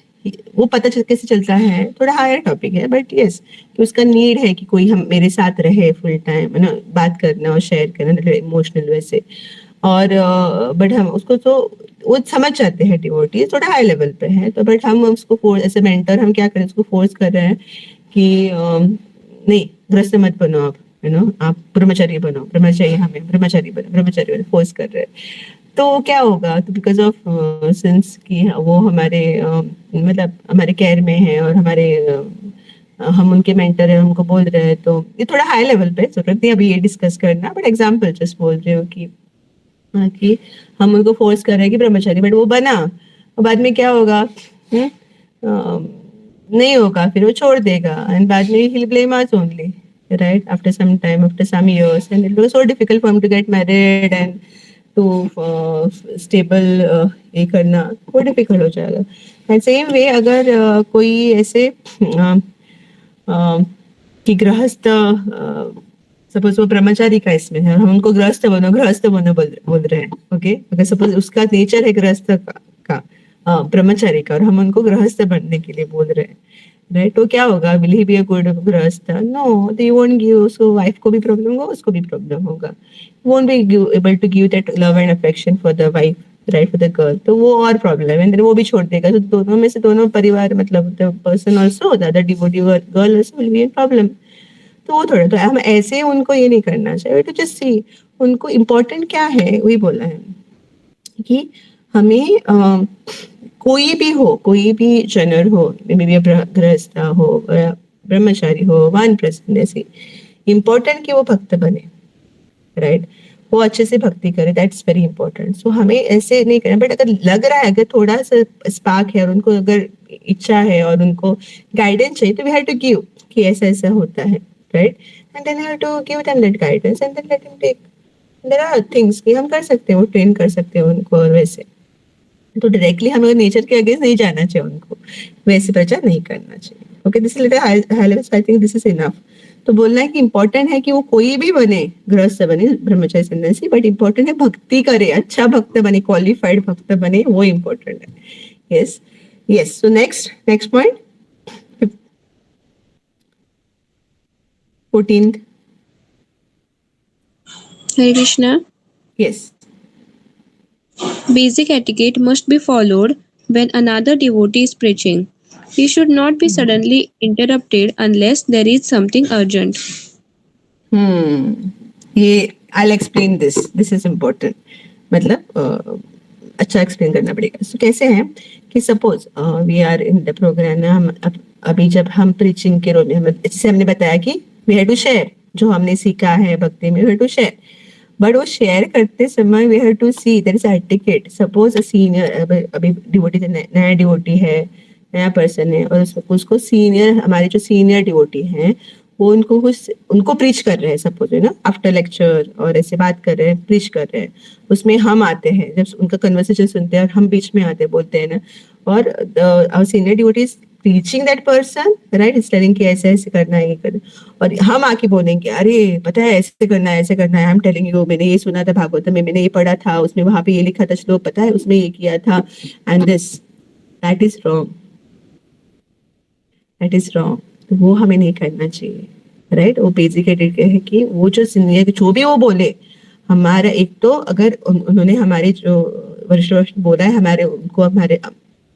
वो पता कैसे चलता है, थोड़ा हायर टॉपिक है, बट यस कि उसका नीड है कि कोई हम मेरे साथ रहे फुल टाइम, बात करना और शेयर करना इमोशनल वैसे। और बट हम उसको तो वो समझ जाते हैं, डिवोटी थोड़ा हाई लेवल पे है, तो बट हम उसको फोर्स एज ए मेंटर हम क्या करें, उसको फोर्स कर रहे हैं कि नहीं गृहस्थ मत बनो आप, आप ब्रह्मचारी बनो, ब्रह्मचारी हमें ब्रह्मचारी फोर्स कर रहे हैं। तो क्या होगा, तो बिकॉज ऑफ सिंस कि वो हमारे मतलब हमारे केयर में है और हमारे हम उनके मेंटर हैं, हमको बोल रहे हैं, तो ये थोड़ा हाई लेवल पे जरूरत नहीं अभी ये डिस्कस करना, बट एग्जाम्पल जस्ट बोल रहे हो कि हम उनको फोर्स कर रहे हैं कि ब्रह्मचारी, बट वो बना और बाद में क्या होगा, नहीं होगा, फिर वो छोड़ देगा एंड बाद में he'll blame us only, right, after some time, after some years, and it was so difficult for him to get married and to stable ये करना वो डिफिकल्ट हो जाएगा। एंड सेम वे अगर कोई ऐसे कि गृहस्थ सपोज वो ब्रह्मचारी का इसमें है, हम उनको गृहस्थ बनो बोल रहे हैं, ओके, अगर सपोज उसका नेचर है गृहस्थ का ब्रह्मचारी का, और हम उनको गृहस्थ बनने के लिए बोल रहे हैं, राइट, तो क्या होगा, will he be a good grihastha? No, they won't give, उसको वाइफ को भी प्रॉब्लम होगा, उसको भी प्रॉब्लम होगा, won't be able to give that love and affection for the wife, right, for the girl, तो वो और प्रॉब्लम है, वो भी छोड़ देगा, तो दोनों में से दोनों परिवार मतलब the person also, the other devotee girl also will be in problem. तो वो थोड़ा, तो हम ऐसे उनको ये नहीं करना चाहिए, टू जस्ट सी उनको इम्पोर्टेंट क्या है, वही बोला है कि हमें कोई भी जनर हो, मे बी गृहस्थ हो, ब्रह्मचारी हो, वानप्रस्थ, ऐसे इम्पोर्टेंट कि वो भक्त बने, राइट, वो अच्छे से भक्ति करे, दैट्स वेरी इंपॉर्टेंट। सो हमें ऐसे नहीं करना, बट अगर लग रहा है, अगर थोड़ा सा स्पार्क है और उनको अगर इच्छा है और उनको गाइडेंस चाहिए, तो वी हैव टू गिव कि ऐसा ऐसा होता है, right, and then we have to give them that guidance and then let him take, there are things कि हम कर सकते हैं, वो ट्रेन कर सकते हैं उनको, और वैसे तो डायरेक्टली हमें नेचर के अगेंस्ट नहीं जाना चाहिए, उनको वैसे प्रचार नहीं करना चाहिए। Okay, this is little high level, I think this is enough. तो बोलना है कि इंपॉर्टेंट है कि वो कोई भी बने, गृहस्थ बने, ब्रह्मचारी सन्यासी, बट इंपॉर्टेंट है भक्ति करे, अच्छा भक्त बने, क्वालिफाइड भक्त बने, वो इंपॉर्टेंट है। Yes yes, so next point 14th। Hare Krishna. Yes. Basic etiquette must be followed when another devotee is preaching. He should not be suddenly interrupted unless there is something urgent. ये I'll explain this. This is important. मतलब अच्छा explain करना पड़ेगा। So कैसे है कि suppose we are in the program ना, हम अभी जब हम प्रीचिंग के रोल में, हम जैसे हमने बताया कि वी हैव टू शेयर जो हमने सीखा है भक्ति में, we have to share, but वो शेयर करते समय we have to see there is etiquette. Suppose a senior, अभी डिवोटी नया डिवोटी है, नया पर्सन है, और उसको सीनियर, हमारे जो सीनियर डिवोटी हैं वो उनको प्रीच कर रहे हैं, सपोज ना आफ्टर लेक्चर, और ऐसे बात कर रहे हैं, प्रीच कर रहे हैं, उसमें हम आते हैं, जब उनका कन्वर्सेशन सुनते हैं और हम बीच में आते हैं, बोलते हैं ना, और our senior devotee is teaching that person, right, is telling कि ऐसे ऐसे करना है, ये करना, और हम आके बोलेंगे अरे पता है ऐसे करना है, ऐसे करना है, आई एम टेलिंग यू, मैंने ये सुना था भागवत में, मैंने ये पढ़ा था, उसमें वहां पे ये लिखा था श्लोक, पता है उसमें ये किया था, and this that is wrong, that is wrong. तो वो हमें नहीं करना चाहिए, राइट। वो बेसिक एटिकेट है कि वो जो सीनियर जो भी वो बोले, हमारा एक तो अगर उन्होंने हमारे जो वरिष्ठ बोला है, हमारे उनको हमारे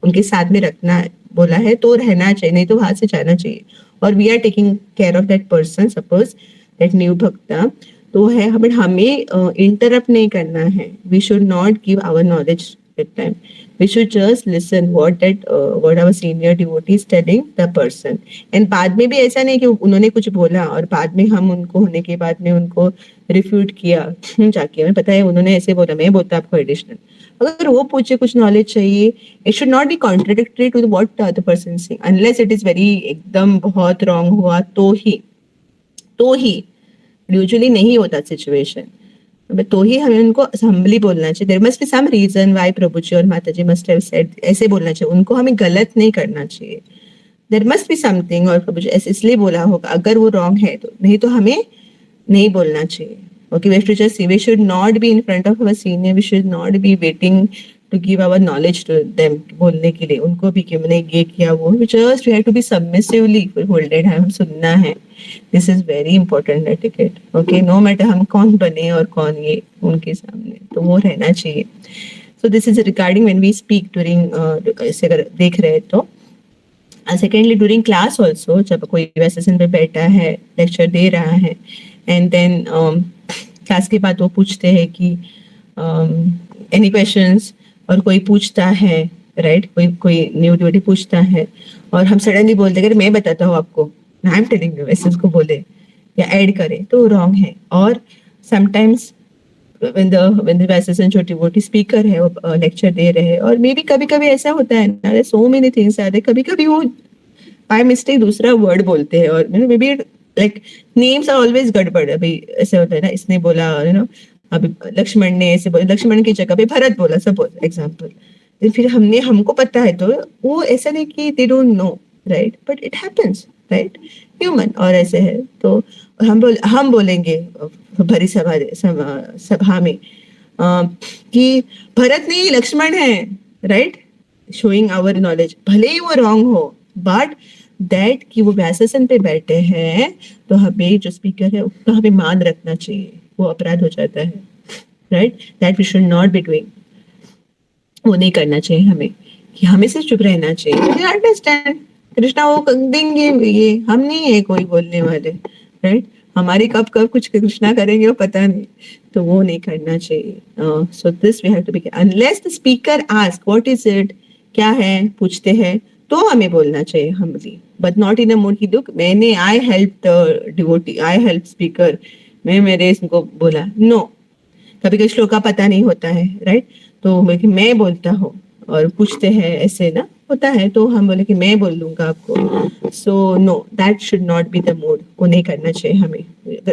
उनके साथ में रखना बोला है तो रहना चाहिए, नहीं तो वहां से जाना चाहिए। और we are taking care of that person, suppose that new भक्ता तो है, हमें इंटरप्ट नहीं करना है। We should not give our knowledge that time. We should just listen what our senior devotee is telling the person. And बाद में भी ऐसा नहीं कि उन्होंने कुछ बोला और बाद में हम उनको होने के बाद में उनको रिफ्यूट किया जाके, हमें पता है उन्होंने ऐसे बोला, मैं बोलता आपको एडिशनल, अगर वो पूछे कुछ नॉलेज चाहिए, it should not be contradictory to what the other person saying, unless it is very एकदम बहुत रॉन्ग हुआ तो ही यूजुअली नहीं होता सिचुएशन, तो ही हमें उनको हम्बली बोलना चाहिए. There must be some reason why Prabhu ji और माता जी मस्ट हैव सेड, ऐसे बोलना चाहिए उनको, हमें गलत नहीं करना चाहिए. देयर मस्ट बी समथिंग, और प्रभु जी ऐसे इसलिए बोला होगा, अगर वो रॉन्ग है तो, नहीं तो हमें नहीं बोलना चाहिए. Okay, we have to just see. We should not be in front of our senior. We should not be waiting to give our knowledge to them. बोलने के लिए उनको भी कि मैंने ये किया वो. Just we have to be submissively folded. हम सुनना है. This is very important etiquette. Okay, no matter हम कौन बने और कौन ये उनके सामने, तो वो रहना चाहिए. So this is regarding when we speak during ऐसे अगर देख रहे तो. Secondly, during class also, जब कोई सेशन पे बैठा है, लेक्चर दे रहा है, and then क्लास के बाद वो पूछते हैं कि एनी क्वेश्चंस, और कोई पूछता है, राइट, कोई न्यू डिवोटी पूछता है और हम सडनली बोलते हैं मैं बताता हूँ आपको, आई एम टेलिंग यू, ऐसे उसको बोले या ऐड करें तो रॉन्ग है. और समटाइम्स when the assistant जो डिवोटी स्पीकर है वो लेक्चर दे रहे हैं, और मे बी कभी ऐसा होता है ना, सो मेनी थिंग्स आर, कभी वो बाय मिस्टेक दूसरा वर्ड बोलते हैं, और maybe like names are always गड़बड़. अभी ऐसे होता है ना, इसने बोला अभी लक्ष्मण ने ऐसे बोला, लक्ष्मण की जगह पे भरत बोला, सपोज एग्जांपल. फिर हमको पता है तो वो ऐसा नहीं कि दे don't no, right, but it happens, right, human. और ऐसे है तो हम बोलेंगे भरी सभा में कि भरत नहीं लक्ष्मण है, राइट, शोइंग आवर नॉलेज, भले ही वो रॉन्ग हो, बट दैट कि वो व्यासन पे बैठे हैं तो हमें जो स्पीकर है उसका हमें मान रखना चाहिए, वो अपराध हो जाता है, right, that we should not be doing. वो नहीं करना चाहिए हमें, कि हमें सिर्फ चुप रहना चाहिए. अंडरस्टैंड, कृष्णा वो देंगे, ये हम नहीं है कोई बोलने वाले, राइट, हमारी कब कुछ कृष्णा करेंगे वो पता नहीं, तो वो नहीं करना चाहिए. So this we have to be, unless the speaker ask what is it, क्या है, पूछते हैं तो हमें बोलना चाहिए humbly, but not in a mood कि look मैंने I helped the devotee, I helped speaker, मैं मेरे इसको बोला. no, कभी श्लोक का पता नहीं होता है, राइट, तो मैं बोलता हूँ और पूछते हैं ऐसे ना होता है, तो हम बोले कि मैं बोल लूंगा आपको. So no, that should not be the mood, वो नहीं करना चाहिए हमें.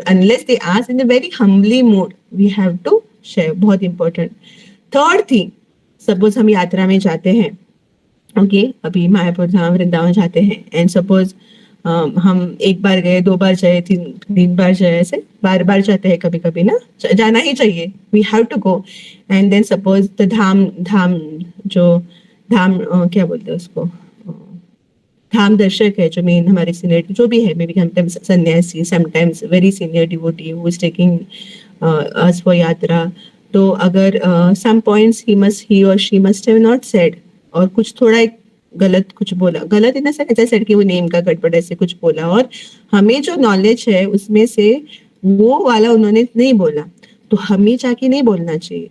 Unless they ask in a very humbly mood, we have to share. बहुत इंपॉर्टेंट. थर्ड थिंग, सपोज हम यात्रा में जाते हैं, ओके, अभी मायापुर धाम वृंदावन जाते हैं, एंड सपोज हम एक बार गए, 2 बार जाए, 3 बार जाए, ऐसे बार जाते हैं कभी ना, जाना ही चाहिए, we have to go. And then suppose the dham क्या बोलते हैं उसको, धाम दर्शक है जो मेन हमारे सीनियर जो भी है, मे बी समटाइम्स सन्यासी, sometimes very senior devotee who is taking us for यात्रा. तो अगर सम पॉइंट्स ही और she must have not said, और कुछ थोड़ा एक गलत कुछ बोला, गलत इन ऐसा सेड कि वो नेम का गड़बड़ ऐसे कुछ बोला, और हमें जो नॉलेज है उसमें से वो वाला उन्होंने नहीं बोला, तो हमें जाके नहीं बोलना चाहिए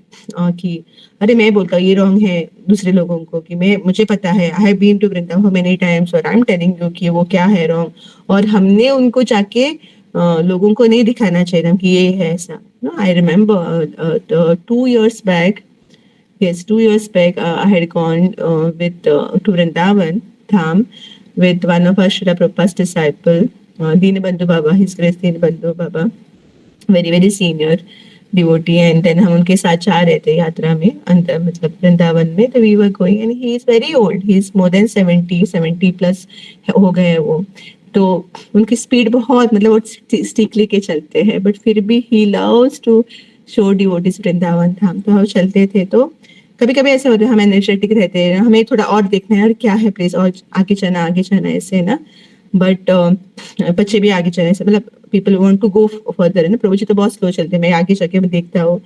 कि अरे मैं बोलता हूँ ये रॉन्ग है दूसरे लोगों को, कि मुझे पता है, I have been to Vrindavan many times और आई एम टेलिंग यू कि वो क्या है रॉन्ग, और हमने उनको जाके लोगों को नहीं दिखाना चाहिए कि ये है ऐसा. No, I remember 2 years back, yes, 2 years back, I had gone to Vrindavan Dham with one of our Srila Prabhupada's disciple, Dinabandhu Baba, His Grace Dinabandhu Baba, very senior devotee, and then हम उनके साथ जा रहे थे यात्रा में, अंदर मतलब वृंदावन में. तो we were going, and he is very old, he is more than 70 plus हो गए वो. तो उनकी स्पीड बहुत, मतलब वो स्टिक लेके चलते हैं, बट फिर भी he loves to show devotees Vrindavan धाम. तो हम चलते थे, तो कभी ऐसे होता है हम एनर्जेटिक रहते हैं, हमें थोड़ा और देखना है, और क्या है प्लीज, और आगे चलना ऐसे ना, बट बच्चे भी आगे चले, मतलब people want to go further ना. प्रभु जी तो बहुत स्लो चलते हैं, मैं आगे चल के मैं देखता हूँ,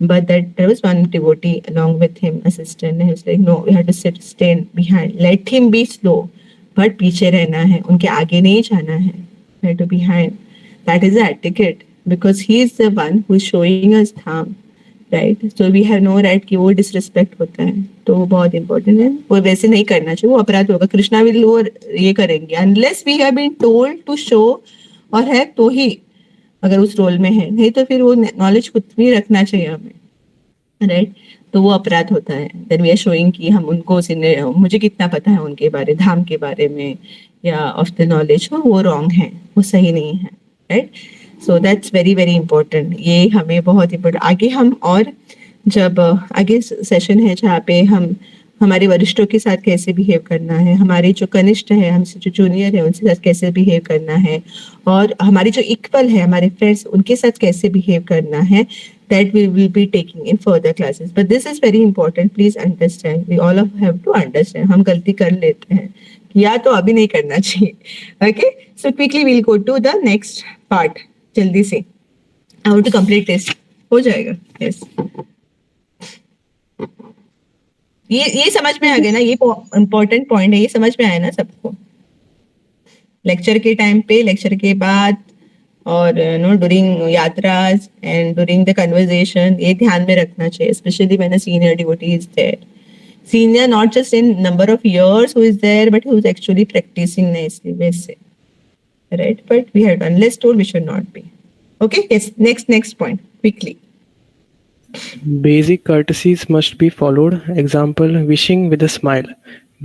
but that there was one devotee along with him, assistant, he was like no, we have to stay behind, let him be slow, but पीछे रहना है, उनके आगे नहीं जाना है, we have to behind. That is the etiquette, because he is the one who is showing us धाम. Right, so we have no right कि वो डिसरिस्पेक्ट होता है, तो वो बहुत इंपॉर्टेंट है, वो वैसे नहीं करना चाहिए, वो अपराध होगा। कृष्णा विल वो ये करेंगे unless we have been told to show और है तो ही, अगर उस रोल में है, नहीं तो फिर वो नॉलेज खुद भी रखना चाहिए हमें, राइट, तो वो अपराध होता है। देन वी आर शोइंग कि हम उनको मुझे कितना पता है उनके बारे, धाम के बारे में या ऑफ द नॉलेज, वो रॉन्ग है, वो सही नहीं है, right. So that's very very important, ये हमें बहुत इंपॉर्टेंट। आगे हम और जब आगे सेशन है जहाँ पे हम हमारे वरिष्ठों के साथ कैसे बिहेव करना है, हमारे जो कनिष्ठ है, हमसे जो जूनियर है उनके साथ कैसे बिहेव करना है, और हमारी जो इक्वल है हमारे फ्रेंड्स उनके साथ कैसे बिहेव करना है, that we will be taking in further classes. But this is very important, please understand, we all have to understand, हम गलती कर लेते हैं, या तो अभी नहीं करना चाहिए। Okay, so quickly we'll go to the next part, जल्दी से। I want to complete this, हो जाएगा, yes। ये समझ में आ गया ना, ये इम्पोर्टेंट पॉइंट है, ये समझ में आया ना सबको, लेक्चर के टाइम पे, लेक्चर के बाद, और no during yatras and during the conversation, ये ध्यान में रखना चाहिए, specially when a senior devotee is there, senior not just in number of years who is there but who is actually practising nicely, वैसे, right, but we have unless told we should not be. Okay, yes, next point quickly. Basic courtesies must be followed. Example, wishing with a smile,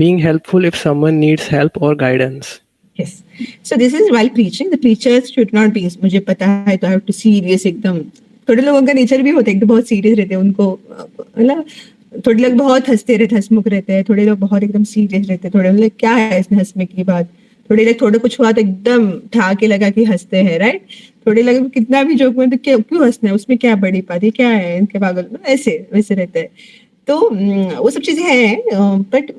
being helpful if someone needs help or guidance. Yes, so this is while preaching, the preachers should not be, मुझे पता है तो I have to serious एकदम, थोड़े लोगों का nature भी होता है एकदम बहुत सीरियस रहते हैं, उनको मतलब थोड़े लोग बहुत हंसते रहते, हंसमुख रहते हैं, थोड़े लोग बहुत एकदम सीरियस रहते हैं, थोड़े लोग क्या है इसमें हंसने की बात, थोड़े लोग थोड़ा कुछ हुआ तो एकदम ठा के लगा के हंसते हैं, राइट, थोड़े लोग कितना भी जोक में तो क्यों हंसना है, उसमें क्या बड़ी बात है, क्या है इनके पागल, ऐसे वैसे रहते हैं, तो वो सब चीजें हैं, बट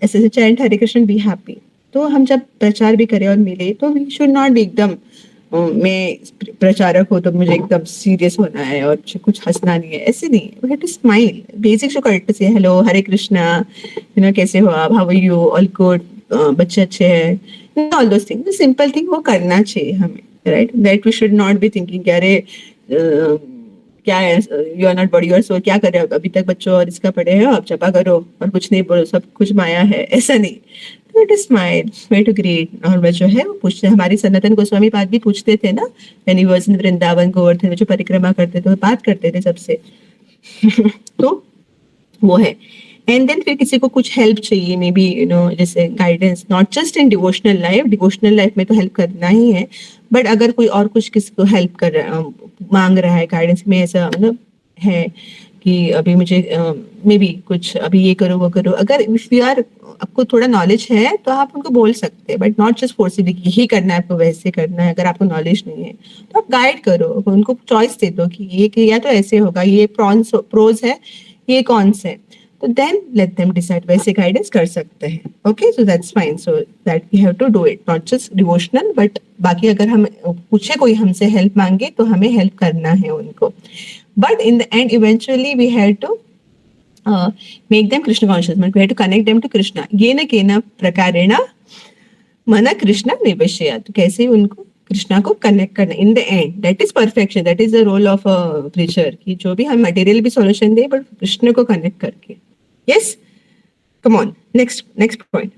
ऐसे chant Hare Krishna be happy, तो हम जब प्रचार भी करें और मिले तो वी शुड नॉट बी एकदम मैं प्रचारक हो तो मुझे एकदम सीरियस होना है और कुछ हंसना नहीं है, ऐसे नहीं, we have to smile, basic जो करते से hello Hare Krishna, you know कैसे हो आप, how are you, all good, बच्चे अच्छे हैं, all those things, simple thing वो करना चाहिए हमें, right, that we should not be thinking अरे क्या है, यू आर नॉट बॉडी और सो, क्या कर रहे हो अभी तक बच्चों और इसका पढ़े हो, आप जपा करो और कुछ नहीं बोलो, सब कुछ माया है, ऐसा नहीं, तो it is smile, way to greet. और जो है वो पूछते, हमारी सनातन गोस्वामी पाद भी पूछते थे ना, when he was in Vrindavan Govardhan, जो परिक्रमा करते थे, बात करते थे सबसे तो वो है। एंड देन फिर किसी को कुछ हेल्प चाहिए, मे बी यू नो जैसे guidance, not just in devotional life में तो हेल्प करना ही है, बट अगर कोई और कुछ किसी को हेल्प कर रहा मांग रहा है गाइडेंस में, ऐसा मतलब है कि अभी मुझे मे बी कुछ अभी ये करो वो करो, अगर इफ यू आर, आपको थोड़ा नॉलेज है तो आप उनको बोल सकते हैं, बट नॉट जस्ट फोर्सफुली कि यही करना है आपको, वैसे करना है। अगर आपको नॉलेज नहीं है तो आप गाइड करो, उनको चॉइस दे दो कि ये कि या तो ऐसे होगा, ये प्रोज है, ये कॉन्स है, तो देन लेट देम डिसाइड, वैसे गाइडेंस कर सकते हैं। Okay, so that's fine, so that we have to do it, not just devotional but बाकी अगर हम पूछे कोई हमसे हेल्प मांगे तो हमें हेल्प करना है उनको, but in the end eventually we had to make them Krishna conscious, we had to connect them to Krishna, ये न केना प्रकारेण मन कृष्ण निवेशय, तो कैसे उनको कृष्णा को कनेक्ट करना, in the end that is perfection, that is the role of a preacher, कि जो भी हम मटेरियल भी सॉल्यूशन दे बट कृष्ण को कनेक्ट करके। Yes, come on, next point.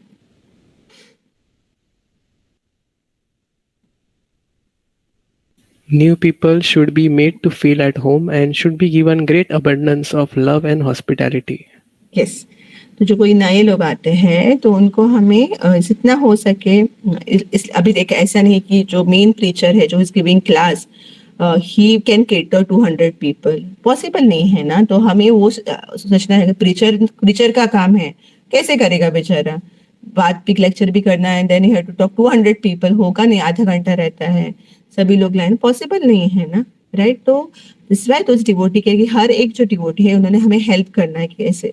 New people should be made to feel at home and should be given great abundance of love and hospitality. Yes, तो जो कोई नए लोग आते हैं तो उनको हमें जितना हो सके, अभी देखिए ऐसा नहीं कि जो मेन प्रीचर है जो is giving class he can cater 200 people, possible नहीं है ना, तो हमें वो सोचना है कि प्रीचर का काम है, कैसे करेगा बेचारा, बात भी लेक्चर भी करना है, then you have to talk 200 people, होगा नहीं, आधा घंटा रहता है, सभी लोग लाइन, पॉसिबल नहीं है ना, राइट। तो दिस वाई तो डिवोटी के, हर एक जो डिवोटी है उन्होंने हमें हेल्प करना है कैसे,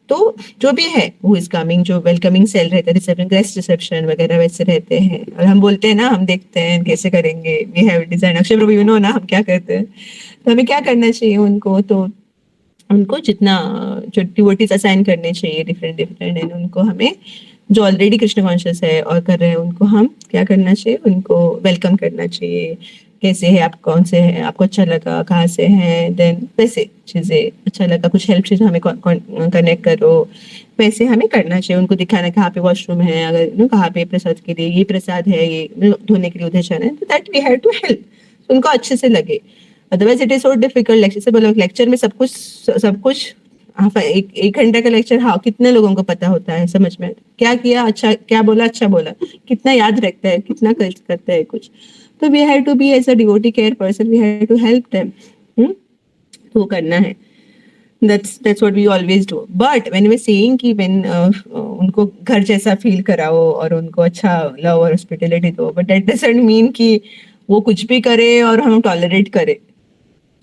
तो जो भी है वो इज कमिंग, जो वेलकमिंग सेल रहता है, रिसेप्शन, गेस्ट रिसेप्शन वगैरह वैसे रहते हैं, और हम बोलते हैं ना, हम देखते हैं कैसे करेंगे, we have design, Akshay Prabhu you know ना हम क्या करते हैं, तो हमें क्या करना चाहिए उनको, तो उनको जितना जो डिवोटीज असाइन करने चाहिए डिफरेंट एंड उनको हमें जो ऑलरेडी कृष्ण कॉन्शियस है और कर रहे हैं उनको हम क्या करना चाहिए, उनको वेलकम करना चाहिए, कैसे है आप, कौन से हैं, आपको अच्छा लगा, कहाँ से हैं, देन वैसे चीज़ें अच्छा लगा, कुछ हेल्प चीज़ हमें कनेक्ट करो, वैसे हमें करना चाहिए। उनको दिखाना कहाँ पे वॉशरूम है, अगर कहाँ पे प्रसाद के लिए ये प्रसाद है, ये धोने के लिए उधर जाना है, तो that we have to help, उनको अच्छे से लगे। Otherwise it is so difficult. Lecture से बोलो, लेक्चर में सब कुछ हाँ, एक घंटे का लेक्चर, हाँ कितने लोगों को पता होता है, समझ में क्या किया, अच्छा क्या बोला, अच्छा बोला, कितना याद रखता है, कितना करता है कुछ। तो we have to be as a devotee care person, we have to help them. वो करना है। that's what we always do. But when we're saying कि when उनको घर जैसा फील कराओ और उनको अच्छा लव और हॉस्पिटलिटी दो, but that doesn't mean कि वो कुछ भी करे और हम टॉलरेट करें।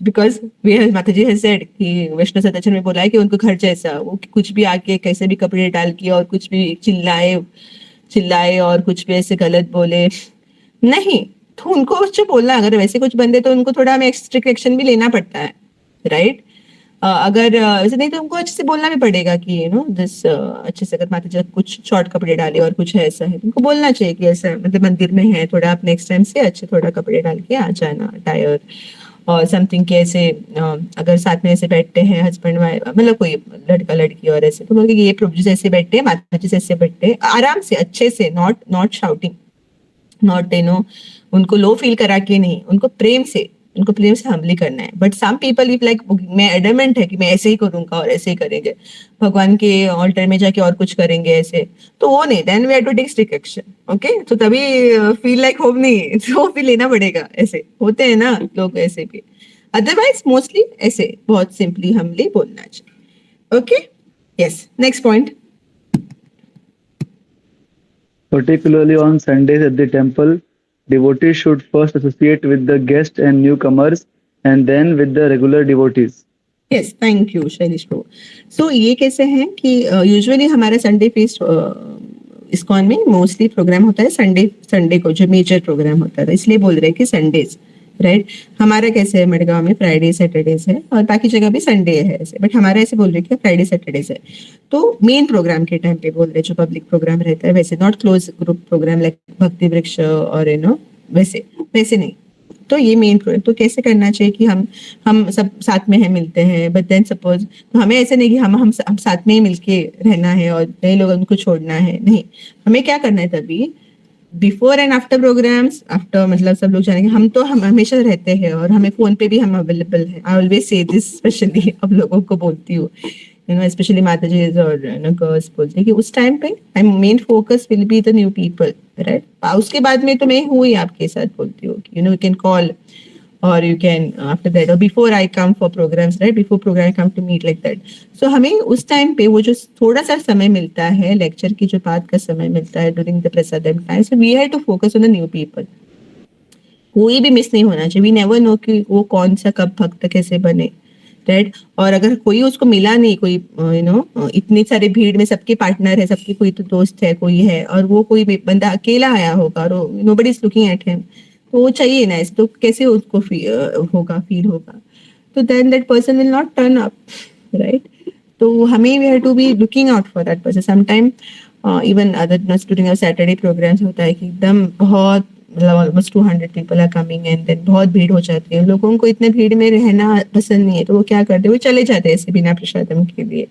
बिकॉज माता जी has said कि वैष्णव सदाचार में बोला है कि उनको घर जैसा, वो कुछ भी आके कैसे भी कपड़े डाल के और कुछ भी चिल्लाए और कुछ भी ऐसे गलत बोले नहीं, तो उनको कुछ बोलना, अगर वैसे कुछ बंदे तो उनको थोड़ा हमें स्ट्रिक्ट एक्शन भी लेना पड़ता है, राइट। अगर वैसे नहीं तो उनको अच्छे से बोलना भी पड़ेगा कि दिस अच्छे से, अगर माता जी कुछ शॉर्ट कपड़े डाले और कुछ ऐसा है, उनको बोलना चाहिए कि ऐसा मतलब मंदिर में है, थोड़ा आप नेक्स्ट टाइम से अच्छे थोड़ा कपड़े डाल के आ जाना, टायर और समथिंग के ऐसे। अगर साथ में ऐसे बैठते हैं हस्बैंड वाइफ, मतलब कोई लड़का लड़की और ऐसे, तो बोल के ये प्रभु जी ऐसे बैठते हैं, माता जी ऐसे बैठते हैं, आराम से अच्छे से, नॉट शाउटिंग, नॉट उनको लो फील करा के नहीं, उनको प्रेम से हम्बली करना है। But some people if like मैं एडमेंट है कि मैं ऐसे ही करूंगा और ऐसे ही करेंगे, भगवान के ऑल्टर में जाके और कुछ करेंगे ऐसे, तो वो नहीं, then we have to take strict action. Okay, तो तभी फील लाइक होप नहीं, तो भी लेना पड़ेगा। ऐसे होते हैं ना लोग ऐसे भी, अदरवाइज मोस्टली ऐसे बहुत सिंपली हम्बली बोलना चाहिए। Okay, yes, next point. Particularly on Sundays at the temple, devotees should first associate with the guests and newcomers and then with the regular devotees. Yes, thank you Shailesh bro. So ये कैसे है कि usually हमारा Sunday feast ISKCON में mostly programme होता है Sunday को, जो मेजर प्रोग्राम होता है, इसलिए बोल रहे हैं कि संडेज, राइट। हमारा कैसे है, मडगांव में फ्राइडे सैटरडेज है और बाकी जगह भी संडे है ऐसे, बट हमारा ऐसे बोल रहे हैं कि फ्राइडे सैटरडेज है। तो मेन प्रोग्राम के टाइम पे बोल रहे हैं, जो पब्लिक प्रोग्राम रहता है, वैसे not close group program like Bhakti Vriksha और वैसे नहीं। तो ये मेन प्रोग्राम तो कैसे करना चाहिए कि हम सब साथ में है, मिलते हैं, बट देन सपोज, तो हमें ऐसे नहीं कि हम साथ में ही मिलके रहना है और नए लोग उनको छोड़ना है, नहीं। हमें क्या करना है तभी, before and after programs, after मतलब सब लोग जानेंगे, हम हमेशा रहते हैं और हमें फोन पे भी हम अवेलेबल है। आई ऑलवेज से दिस, स्पेशली अब लोगों को बोलती हूँ, स्पेशली माता जी और गर्ल्स बोलते हैं कि उस टाइम पे I main focus will be the new people, right. उसके बाद में तो मैं हूँ ही आपके साथ, बोलती हूँ कि यू कैन कॉल और यू कैन आफ्टर दैट, और before I come for programmes, right, before programme come to meet like that. So हमें उस टाइम पे वो जो थोड़ा सा समय मिलता है, लेक्चर की जो बात का समय मिलता है during the prasadam time, so we have to focus on the new people. कोई भी मिस नहीं होना चाहिए। वी नेवर नो कि वो कौन सा कब भक्त कैसे बने, राइट। और अगर कोई उसको मिला नहीं, कोई इतनी सारी भीड़ में सबके पार्टनर है, सबके कोई तो दोस्त है, कोई है, और वो कोई बंदा अकेला आया होगा और nobody is looking at him, तो वो चाहिए ना, तो कैसे उसको फील होगा, तो then that person will not turn up, right. तो हमें we have to be looking out for that person. Sometime even other during our Saturday programs होता है कि एकदम बहुत मतलब almost 200 people are coming and then बहुत भीड़ हो जाती है। लोगों को इतने भीड़ में रहना पसंद नहीं है, तो वो क्या करते हैं, वो चले जाते हैं ऐसे बिना प्रसादम के लिए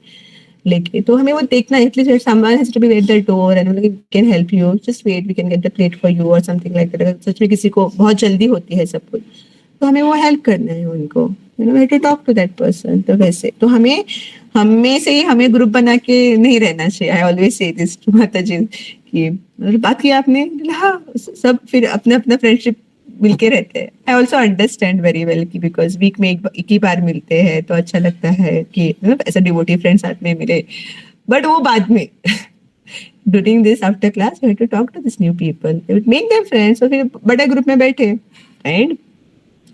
लेके। तो हमें वो देखना है, at least someone has to be at the door and we can help you, just wait, we can get the plate for you और समथिंग लाइक दैट। अगर सच में किसी को बहुत जल्दी होती है सब कुछ, तो हमें वो हेल्प करना है उनको, we have to talk to that person. तो वैसे तो हमें से ही हमें ग्रुप बना के नहीं रहना चाहिए। I always say this to Mata ji कि बात किया आपने, हाँ, सब फिर अपना अपना फ्रेंडशिप मिलके रहते हैं। I also understand very well कि बिकॉज वीक में एक ही बार मिलते हैं तो अच्छा लगता है कि ऐसा डिवोटी फ्रेंड साथ में मिले, बट वो बाद में during this after class we have to talk to this new people, make them friends, और फिर बड़े ग्रुप में बैठे एंड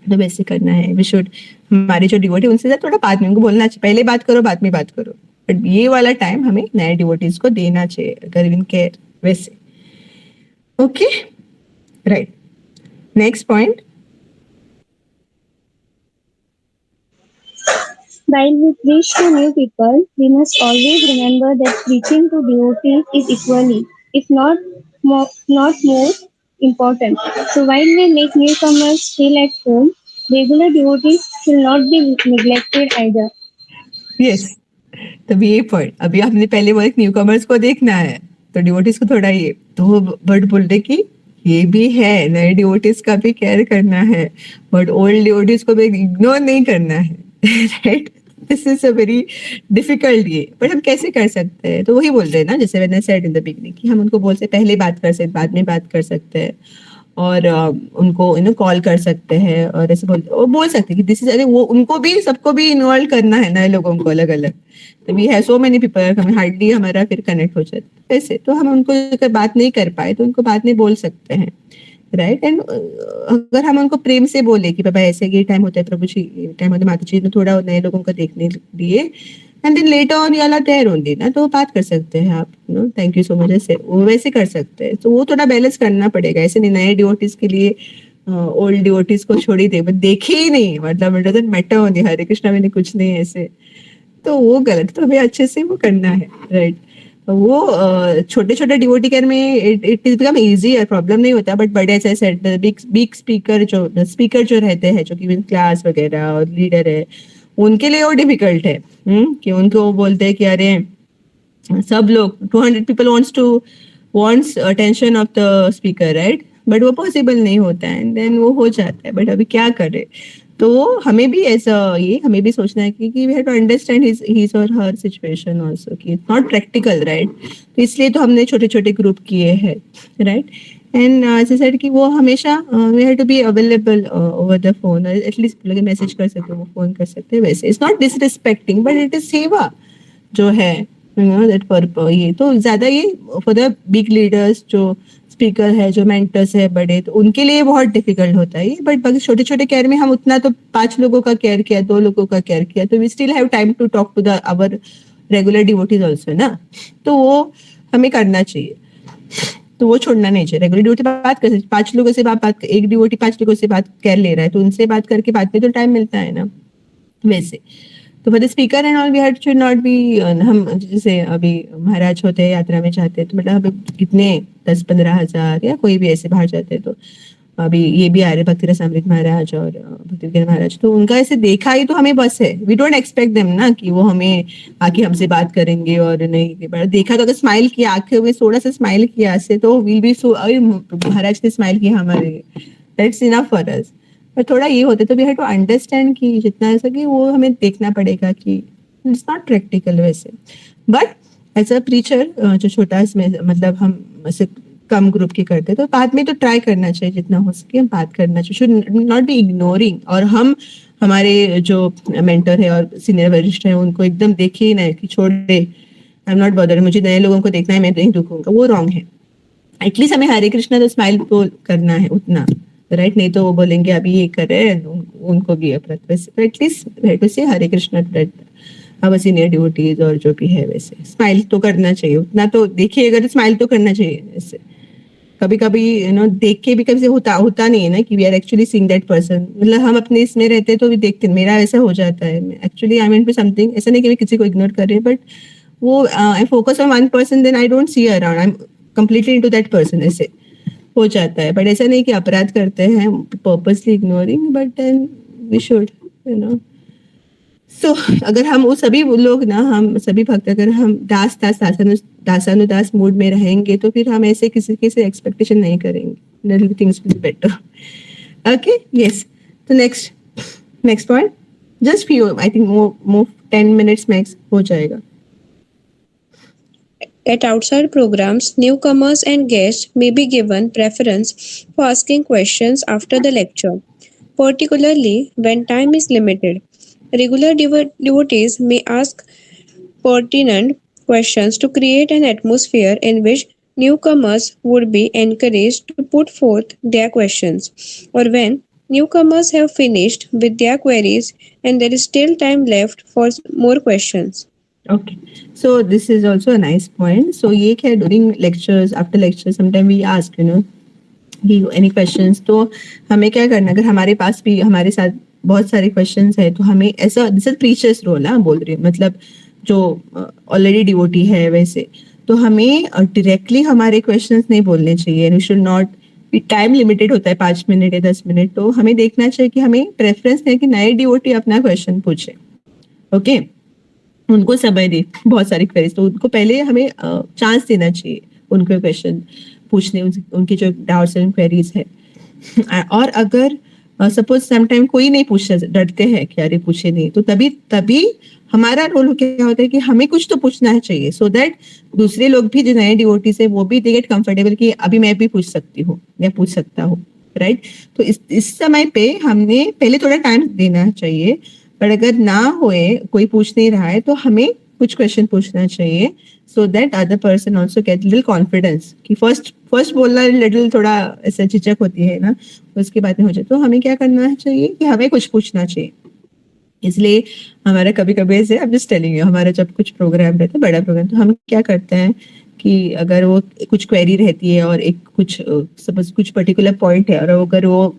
तो वैसे करना है। वी शुड, हमारे जो डिवोटी उनसे ज़्यादा थोड़ा बाद में उनको बोलना चाहिए, पहले बात करो बाद में बात करो, बट ये वाला टाइम हमें नए डिवोटीज को देना चाहिए अगर इन केयर वैसे। Okay, right, next point. While we preach to new people, we must always remember that preaching to devotees is equally, if not more, important. So while we make newcomers feel at home, regular devotees should not be neglected either. Yes, तभी ये point अभी आपने पहले वो एक new commerce को देखना है तो डिवोटीज को थोड़ा ये तो बट बोल रहे कि ये भी है, नए डिवोटीज का भी केयर करना है बट ओल्ड डिवोटीज को भी इग्नोर नहीं करना है right. This is a very difficult ये, बट हम कैसे कर सकते हैं तो वही बोलते हैं ना, जैसे मैंने सेड इन द बिगनिंग कि हम उनको बोलते पहले बात कर सकते, बाद में बात कर सकते हैं और उनको कॉल कर सकते हैं और ऐसे बोल सकते हैं कि दिस इज, अरे वो उनको भी सबको भी इन्वॉल्व करना है नए लोगों को अलग अलग. तो we have so many people, हमें हार्डली हमारा फिर कनेक्ट हो जाता है ऐसे. तो हम उनको अगर बात नहीं कर पाए तो उनको बाद में बोल सकते हैं राइट. एंड अगर हम उनको प्रेम से बोले कि बाबा ऐसे ये टाइम होता है प्रभु जी, ये टाइम होता है माता जी, तो थोड़ा नए लोगों को देखने लिए and then later on you are there only ना, तो बात कर सकते हैं आप, थैंक यू सो मच, ऐसे वो वैसे कर सकते हैं. तो वो थोड़ा बैलेंस करना पड़ेगा. ऐसे नहीं नए डिवोटीज के लिए ओल्ड डिवोटीज को छोड़ ही दे, देखे ही नहीं, मतलब इट डजंट मैटर ओनली हरे कृष्णा में कुछ नहीं ऐसे, तो वो गलत. तो हमें अच्छे से वो करना है राइट. वो छोटे छोटे डिवोटी केयर में it is become easier, problem नहीं होता. बट बड़े ऐसे बिग स्पीकर जो रहते हैं, जो कि क्लास वगैरह और लीडर है, उनके लिए वो डिफिकल्ट है कि उनको वो बोलते हैं कि अरे सब लोग 200 people wants attention of the speaker right, but वो पॉसिबल नहीं होता है एंड देन वो हो जाता है. बट अभी क्या करे, तो हमें भी ऐसा हमें भी सोचना है कि we have to understand his or her situation also, कि इट्स नॉट प्रैक्टिकल राइट. तो इसलिए तो हमने छोटे छोटे ग्रुप किए हैं राइट. एंड ऐसे सेड कि वो हमेशा we have to be available over the phone, at least message कर सकते हो, फोन कर सकते हैं. वैसे it's not disrespecting but it is सेवा जो है दैट पर्पस. ये तो ज्यादा ये फॉर द बिग लीडर्स जो स्पीकर है, जो मेंटर्स है बड़े, तो उनके लिए बहुत डिफिकल्ट होता है. बट बाकी छोटे छोटे केयर में हम उतना तो 5 लोगों का केयर किया, 2 लोगों का केयर किया, तो we still have time to talk to the our regular devotees also ना. तो वो हमें करना चाहिए, तो वो छोड़ना नहीं चाहिए. रेगुलर डिवोटी बात कर सकते, 5 लोगों से बात, एक डिवोटी 5 लोगों से बात कर ले रहा है तो उनसे बात करके बात में तो टाइम मिलता है ना वैसे. तो for the speaker and all we have to not be, हम जैसे अभी महाराज होते हैं यात्रा में जाते हैं तो मतलब अभी कितने 10-15 हजार या कोई भी ऐसे बाहर जाते हैं. तो अभी ये भी आ रहे भक्ति रसामृत महाराज और भक्ति विज्ञान महाराज, तो उनका ऐसे देखा ही तो हमें बस है. वी डोंट एक्सपेक्ट देम ना कि वो हमें आके हमसे बात करेंगे और नहीं. देखा तो अगर स्माइल किया, आंखें में थोड़ा सा स्माइल किया से, तो विल बी सो, अरे महाराज ने स्माइल किया हमारे, दैट्स इनफ फॉर अस. पर थोड़ा ये होता है तो वी हैव टू अंडरस्टैंड कि जितना ऐसा कि वो हमें देखना पड़ेगा कि इट्स नॉट प्रैक्टिकल वैसे. बट एज अ प्रीचर जो छोटा मतलब हम ऐसे कम ग्रुप की करते तो बाद में तो ट्राई करना चाहिए जितना हो सके हम बात करना चाहिए, शुड नॉट बी इग्नोरिंग. और हम हमारे जो मेंटर है और सीनियर वरिष्ठ है उनको एकदम देखे ही नहीं कि छोड़ दे, आई एम नॉट बॉदर, मुझे नए लोगों को देखना है, मैं नहीं दुखूंगा, वो रॉन्ग है. एटलीस्ट हमें हरे कृष्णा तो स्माइल तो करना है उतना राइट. नहीं तो वो बोलेंगे अभी ये कर रहे हैं उनको भी अपराध वैसे. एटलीस्ट से हरे कृष्णा अब सीनियर डिवोटीज और जो भी है वैसे स्माइल तो करना चाहिए उतना. तो देखिए अगर स्माइल तो करना चाहिए ऐसे. कभी कभी देख के भी कभी होता नहीं है ना कि we are actually seeing that person. मतलब हम अपने इसमें रहते तो भी देखते, मेरा ऐसा हो जाता है actually I mean to something. ऐसा नहीं कि मैं किसी को इग्नोर कर रही हूँ, बट वो I focus on one person then I don't see around, I am completely into that person, ऐसे हो जाता है. बट ऐसा नहीं कि अपराध करते हैं purposely ignoring, but then we should so अगर हम वो सभी लोग ना, हम सभी भक्त अगर हम दासानुदास मूड में रहेंगे तो फिर हम ऐसे किसी से एक्सपेक्टेशन नहीं करेंगे, things will be better. Okay yes. तो next point, just few, I think more 10 minutes max हो जाएगा. At outside programs, newcomers and guests may be given preference for asking questions after the lecture, particularly when time is limited. Regular devotees may ask pertinent questions to create an atmosphere in which newcomers would be encouraged to put forth their questions, or when newcomers have finished with their queries and there is still time left for more questions. Okay, so this is also a nice point. So ये क्या during lectures, after lectures, sometimes we ask any questions. तो हमें क्या करना, अगर हमारे पास भी हमारे साथ बहुत सारे क्वेश्चंस है तो हमें ऐसा, दिस इज प्रीचियस रोल ना बोल रही हूँ, मतलब जो ऑलरेडी डिवोटी है वैसे, तो हमें डायरेक्टली हमारे क्वेश्चंस नहीं बोलने चाहिए. We should not time limited होता है 5 मिनट या 10 मिनट, तो हमें देखना चाहिए कि हमें प्रेफरेंस है कि नए डिवोटी अपना क्वेश्चन पूछे. ओके, उनको समय दे, बहुत सारी क्वेरीज, तो उनको पहले हमें चांस देना चाहिए उनको क्वेश्चन पूछने, उनकी जो डाउट्स एंड क्वेरीज है. और अगर सपोज समटाइम कोई नहीं पूछता, डरते हैं कि अरे पूछे नहीं, तो तभी हमारा रोल क्या होता है कि हमें कुछ तो पूछना चाहिए, सो दैट दूसरे लोग भी जो नए डिवोटीज है वो भी दे गेट कंफर्टेबल कि अभी मैं भी पूछ सकती हूँ या पूछ सकता हूँ, राइट. तो इस समय पे हमने पहले थोड़ा टाइम देना चाहिए, पर अगर ना होए, कोई पूछ नहीं रहा है, तो हमें कुछ क्वेश्चन पूछना चाहिए, so that other person also get little confidence कि फर्स्ट बोलना लिटिल थोड़ा ऐसा झिझक होती है ना, उसके बाद में हो जाए. तो हमें क्या करना चाहिए कि हमें कुछ पूछना चाहिए. इसलिए हमारा कभी कभी ऐसे, I am just telling you, हमारा जब कुछ प्रोग्राम रहता है, बड़ा प्रोग्राम, तो हम क्या करते हैं कि अगर वो कुछ क्वेरी रहती है और एक कुछ सपोज कुछ पर्टिकुलर पॉइंट है, और अगर वो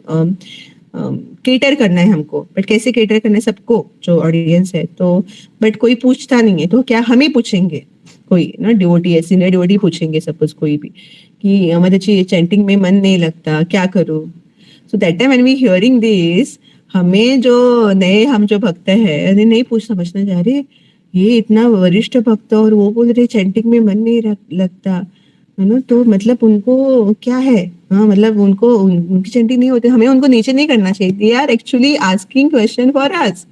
केटर करना है हमको, बट कैसे केटर करना है सबको जो ऑडियंस है, तो बट कोई पूछता नहीं है, तो क्या हम ही पूछेंगे, कोई ना डिवोटी है, सीनियर डिवोटी पूछेंगे सपोज कोई भी कि मतलब चैंटिंग में मन नहीं लगता, क्या करूँ. So that time when we hearing this, हमें जो नए हम जो भक्त है, अरे नहीं पूछ समझना चाह रहे, ये इतना वरिष्ठ भक्त और वो बोल रहे चैंटिंग में मन नहीं लगता, है ना, तो मतलब उनको क्या है, हाँ मतलब उनकी चैंटिंग नहीं होती, हमें उनको नीचे नहीं करना चाहिए. They are actually asking question for us,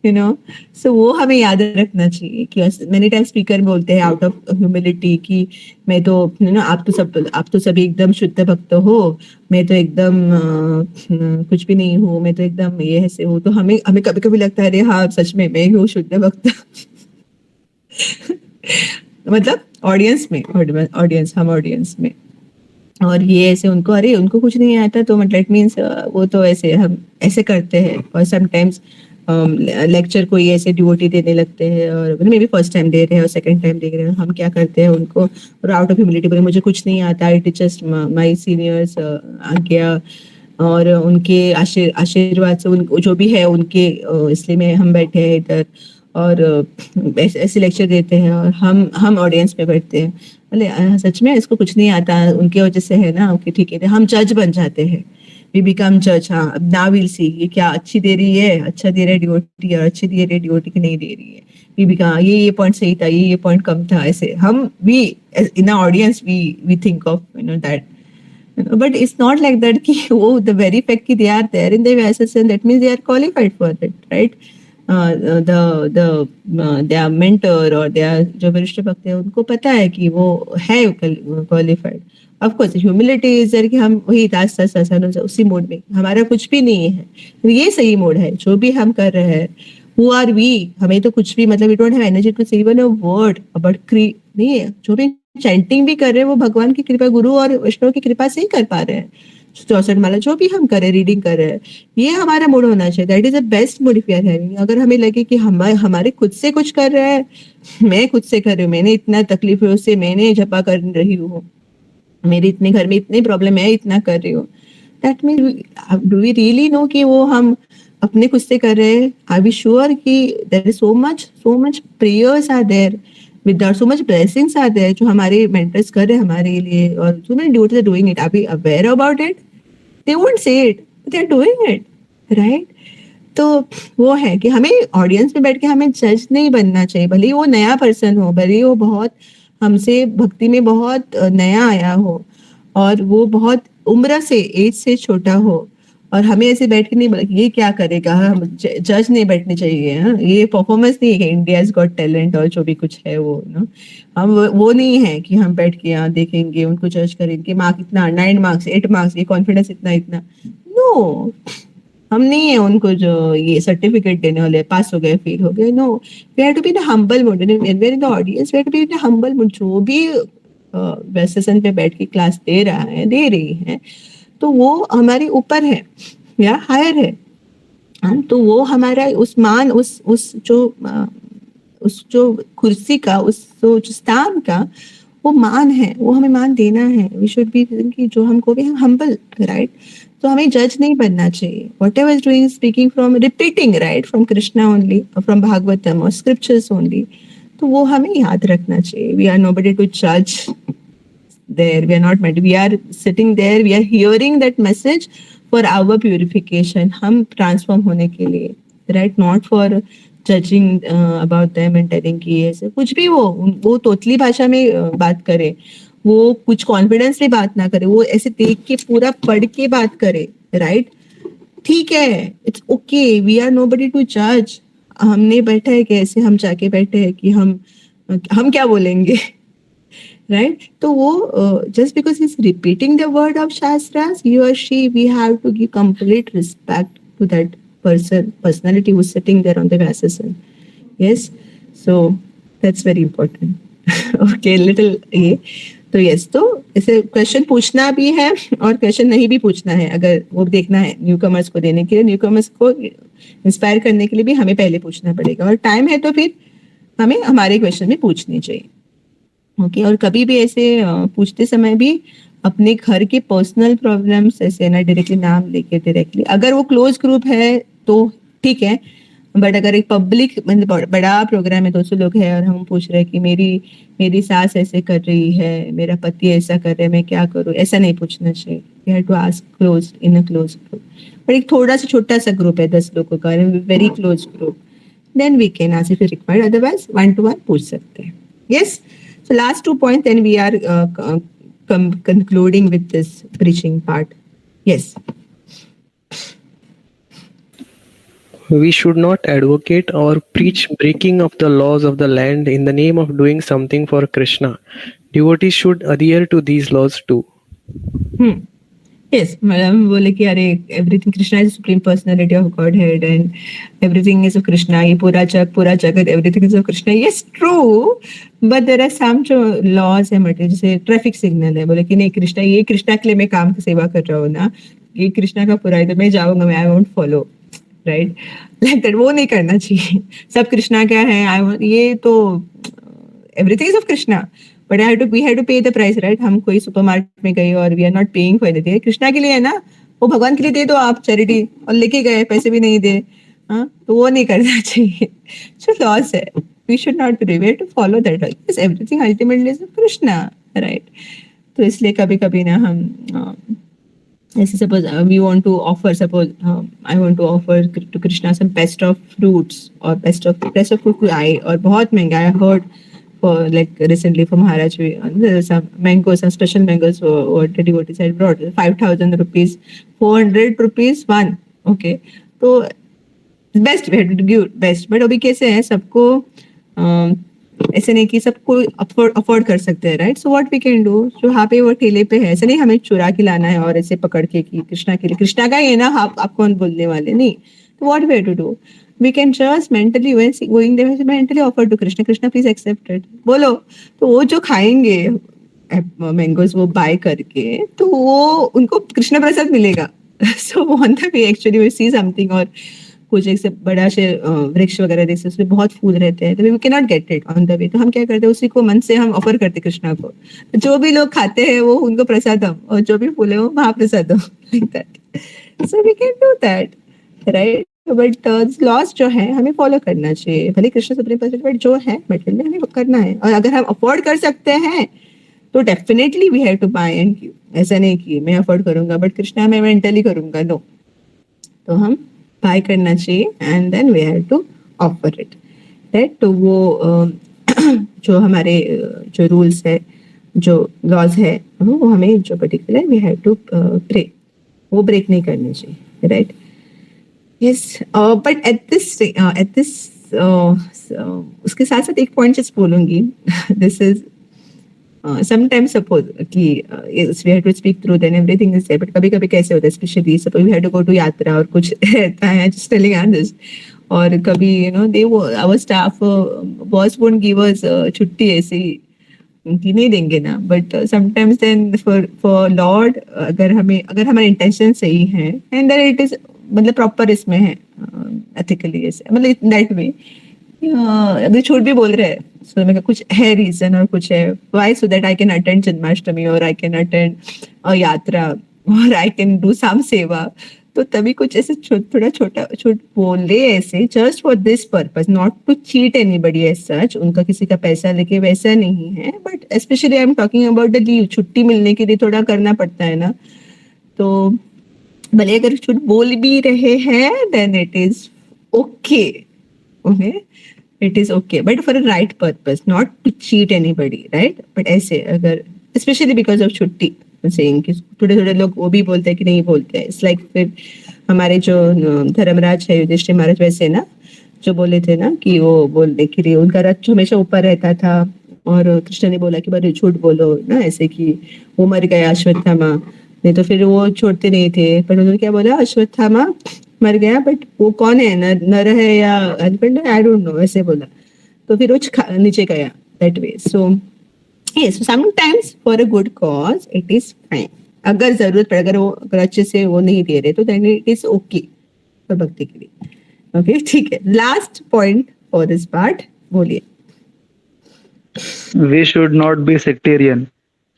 you know. So वो हमें याद रखना चाहिए कि मेनी टाइम स्पीकर बोलते हैं आउट ऑफ ह्यूमिलिटी कि मैं तो आप तो सभी एकदम शुद्ध भक्त हो, मैं तो एकदम कुछ भी नहीं हूँ, मैं तो एकदम ये ऐसे हूँ. तो हमें कभी कभी लगता है अरे हाँ सच में मैं हूँ शुद्ध भक्त. मतलब ऑडियंस में, और ये ऐसे उनको कुछ नहीं आता, तो मतलब इट मीन्स वो तो ऐसे हम ऐसे करते हैं. और समटाइम्स लेक्चर कोई ऐसे डिवोटी देने लगते हैं, और मे बी फर्स्ट टाइम दे रहे हैं और सेकंड टाइम दे रहे हैं, हम क्या करते हैं उनको, और आउट ऑफ ह्यूमिलिटी बोले मुझे कुछ नहीं आता, it is just my seniors आज्ञा और उनके आशीर्वाद से जो भी है उनके, इसलिए मैं हम बैठे हैं इधर, और ऐसे लेक्चर देते हैं, और हम ऑडियंस में बैठते हैं. बोले सच में इसको कुछ नहीं आता, उनके वजह से है ना, ओके ठीक है, हम जज बन जाते हैं, वी बिकम जज. हाँ अब नाउ विल सी ये क्या अच्छी दे रही है, अच्छा दे रहा है डिवोटी, और अच्छी दे रही है डिवोटी की नहीं दे रही है, वी बिकम ये पॉइंट सही था, ये पॉइंट कम था, ऐसे हम we in a audience we think of that. But it's not like that कि वो the very fact कि they are there in the assessment, that means they are qualified for it, right? their mentor or their जो वरिष्ठ भक्त है उनको पता है कि वो है qualified. Of course humility is there कि हम वही उसी मोड में, हमारा कुछ भी नहीं है, ये सही मोड है जो भी हम कर रहे हैं. Who are we? हमें तो कुछ भी मतलब we don't have energy to say even a word about नहीं है. जो भी चैंटिंग भी कर रहे हैं वो भगवान की कृपा, गुरु और वैष्णव की कृपा से ही कर पा रहे हैं. 64 माला जो भी हम कर रहे हैं, रीडिंग कर रहे हैं, ये हमारा मूड होना चाहिए. That is the best mood if you are having. अगर हमें लगे कि हमारे खुद से कुछ कर रहे हैं, मैं खुद से कर रही हूँ, मैंने इतना तकलीफ है उससे मैंने जपा कर रही हूँ, मेरे इतने घर में इतने प्रॉब्लम है, इतना कर रही हूँ, that mean do we really know कि वो हम अपने खुद से कर रहे हैं? आर वी श्योर कि there is so much prayers are there, with so much blessings are there जो हमारे मेंटर्स कर रहे हैं हमारे लिए, और so many devotees are doing it. Are we aware about it? They won't say it, but they are doing it, right? तो वो है कि हमें ऑडियंस में बैठ के हमें जज नहीं बनना चाहिए, भले ही वो नया पर्सन हो, भले ही वो बहुत हमसे भक्ति में बहुत नया आया हो, और वो बहुत उम्र से एज से छोटा हो, और हमें ऐसे बैठ के नहीं बोला ये क्या करेगा, हम जज नहीं बैठने चाहिए. हाँ, ये परफॉर्मेंस नहीं है इंडिया इज गॉट टैलेंट और जो भी कुछ है वो ना, हम वो नहीं है कि हम बैठ के यहाँ देखेंगे उनको जज करें, इनके मार्क इतना 9 मार्क्स 8 मार्क्स, ये कॉन्फिडेंस इतना. नो, हम नहीं है उनको जो ये सर्टिफिकेट देने वाले, पास हो गए फेल हो गए. No, we have to be in humble mood, in the audience we have to be in humble mood. जो भी सेशन पे बैठ के क्लास दे रही है, तो वो हमारे ऊपर है या हायर है. तो वो हमारा उस मान उस जो कुर्सी का, उस जो स्थान का वो मान है, वो हमें मान देना है. वी शुड बी कि जो हमको भी हम्बल, राइट. तो हमें जज नहीं बनना चाहिए. What ever is doing, speaking from repeating, right, from Krishna only, from Bhagavatam और स्क्रिप्चर्स ओनली, तो वो हमें याद रखना चाहिए. वी आर नोबडी टू जज there, we are not meant, we are sitting there, we are hearing that message for our purification, हम transform होने के लिए, right? Not for judging about them and telling कि ऐसे कुछ भी वो तोतली भाषा में बात करे, वो कुछ कॉन्फिडेंस से बात ना करे, वो ऐसे देख के पूरा पढ़ के बात करे, राइट? ठीक है, it's okay, we are nobody to जज. हमने बैठा है कैसे, हम जाके बैठे हैं कि हम क्या बोलेंगे, राइट? तो वो just because he is repeating the word of shastras, he और she, we have to give complete respect to that personality who's sitting there on the Vyasasana. Yes, so that's very important. Okay, little ये तो yes, तो ऐसे question पूछना भी है और question नहीं भी पूछना है. अगर वो देखना है न्यू कमर्स को देने के लिए, न्यू कमर्स को इंस्पायर करने के लिए भी हमें पहले पूछना पड़ेगा, और टाइम है तो फिर हमें हमारे क्वेश्चन भी पूछने चाहिए. ओके, और कभी भी ऐसे पूछते समय भी अपने घर के पर्सनल प्रॉब्लम्स ऐसे ना डायरेक्टली नाम लेके डायरेक्टली, अगर वो क्लोज ग्रुप है तो ठीक है, बट अगर एक पब्लिक मतलब बड़ा प्रोग्राम है, 200 लोग हैं और हम पूछ रहे हैं कि मेरी सास ऐसे कर रही है, मेरा पति ऐसा कर रहा है, मैं क्या करूं, ऐसा नहीं पूछना चाहिए. You have to ask close in a close group. But एक थोड़ा सा छोटा सा ग्रुप है 10 लोगों का, very close group, then we can ask if required, otherwise 1-to-1 पूछ सकते हैं. Yes, so last 2 point, then we are concluding with this preaching part. Yes. We should not advocate or preach breaking of the laws of the land in the name of doing something for Krishna. Devotees should adhere to these laws too. Yes, madam बोले कि अरे everything Krishna is supreme personality of Godhead and everything is of Krishna. ये पूरा जगत everything is of Krishna. Yes, true, but there are some जो laws है मतलब जैसे ट्रैफिक सिग्नल है, बोले कि नहीं कृष्णा, ये कृष्णा के लिए मैं काम की सेवा कर रहा हूँ ना, ये कृष्णा का पूरा है तो मैं जाऊंगा, मैं I won't follow, right? Like that, वो नहीं करना चाहिए. सब कृष्णा क्या है, ये तो everything is of Krishna. But we had to pay the price, right? हम कोई सुपरमार्केट में गए और we are not paying for anything. Krishna के लिए है ना, वो भगवान के लिए दे दो आप चैरिटी, और लेके गए पैसे भी नहीं दे, हाँ, तो वो नहीं करना चाहिए. So loss है, we should not do. We have to follow that. Because everything ultimately is of Krishna, right? तो इसलिए कभी-कभी ना हम ऐसे suppose we want to offer, suppose I want to offer to Krishna some best of fruits or best of fruit और बहुत महंगा, I heard for like recently from Maharaj, there are some mangoes, some special mangoes what the devotees had brought, 5,000 rupees, 400 rupees one. Okay, तो best we have to give best. but अभी कैसे है, सबको ऐसे नहीं कि सबको अफोर्ड कर सकते हैं, right? So what we can do, जो यहाँ पे वो ठेले पे है, ऐसे नहीं हमें चुरा के लाना है और ऐसे पकड़ के कि कृष्णा के लिए, कृष्णा का ही है ना, आप कौन बोलने वाले, नहीं. तो what we have to do, we can just mentally when going there mentally offer to Krishna please accept it, बोलो. तो वो जो खाएंगे मैंगोज वो बाय करके, तो वो उनको कृष्ण प्रसाद मिलेगा. so on the way actually we see something, और कुछ एक से बड़ा से वृक्ष वगैरह जैसे उसमें बहुत फूल रहते हैं, तो we cannot get it on the way, तो हम क्या करते हैं, उसी को मन से हम ऑफर करते कृष्णा को. जो भी लोग खाते हैं वो उनको प्रसादम, और जो भी फूल है वो mahaprasadam, like that. so we can do that, right? But loss जो है हमें फॉलो करना चाहिए, भले कृष्ण सुप्रीम पर्सनालिटी, बट जो है मटेरियल हमें करना है, और अगर हम अफोर्ड कर सकते हैं तो definitely we have to buy and give. ऐसा नहीं कि मैं अफोर्ड करूंगा बट कृष्णा मैं मेंटली करूंगा, नो. तो हम बाय करना चाहिए and then we have to offer it, right? तो वो जो हमारे जो रूल्स है, जो लॉज है, वो हमें जो particular we have to break, वो ब्रेक नहीं करने चाहिए, right? Yes, but at this उसके साथ साथ एक पॉइंट जस्ट बोलूंगी. This is sometimes suppose कि we have to speak through then everything is there, but कभी-कभी कैसे होता है, especially suppose we have to go to यात्रा और कुछ रहता है, just telling others, और कभी our staff boss won't give us छुट्टी ऐसी कि नहीं देंगे ना, but sometimes then for lord, अगर हमारे इंटेंशन सही है एंड देन इट इज मतलब प्रॉपर इसमें है एथिकली, ऐसे मतलब दैट वे, अगर झूठ भी बोल रहे हैं सो मैं कुछ है रीजन और कुछ है why, so that I can attend Janmashtami और आई कैन अटेंड यात्रा और आई कैन डू सम सेवा, तो तभी कुछ ऐसे थोड़ा छोटा छोट बोले ऐसे just for this purpose, not to cheat anybody as such, उनका किसी का पैसा लेके वैसा नहीं है, but specially I am talking about the leave, छुट्टी मिलने के लिए थोड़ा करना पड़ता है ना, तो भले अगर झूठ बोल भी रहे हैं then it is okay, okay, it is okay, but for a right purpose, not to cheat anybody, right. But ऐसे अगर स्पेशली बिकॉज ऑफ छुट्टी सेइंग कि थोड़े थोड़े लोग वो भी बोलते हैं कि नहीं बोलते हैं, इट्स लाइक फिर हमारे जो धर्मराज है युधिष्ठिर महाराज वैसे ना, जो बोले थे ना कि वो बोलने के लिए उनका रथ हमेशा ऊपर रहता था, और कृष्ण ने बोला कि बारे झूठ बोलो ना, ऐसे कि वो मर गया अश्वत्थामा, नहीं तो फिर वो छोड़ते नहीं थे, पर उन्होंने क्या बोला, अश्वत्थामा मर गया बट वो कौन है, नर है या हस्बैंड है, आई डोंट नो, ऐसे बोला, तो फिर वो नीचे गया that way. So yes, so sometimes for a good cause it is fine, अगर जरूरत पड़े, अगर वो अगर अच्छे से वो नहीं दे रहे तो then it is okay for भक्ति के लिए, ओके ठीक है। Last point for this part, बोलिए। We should not be sectarian.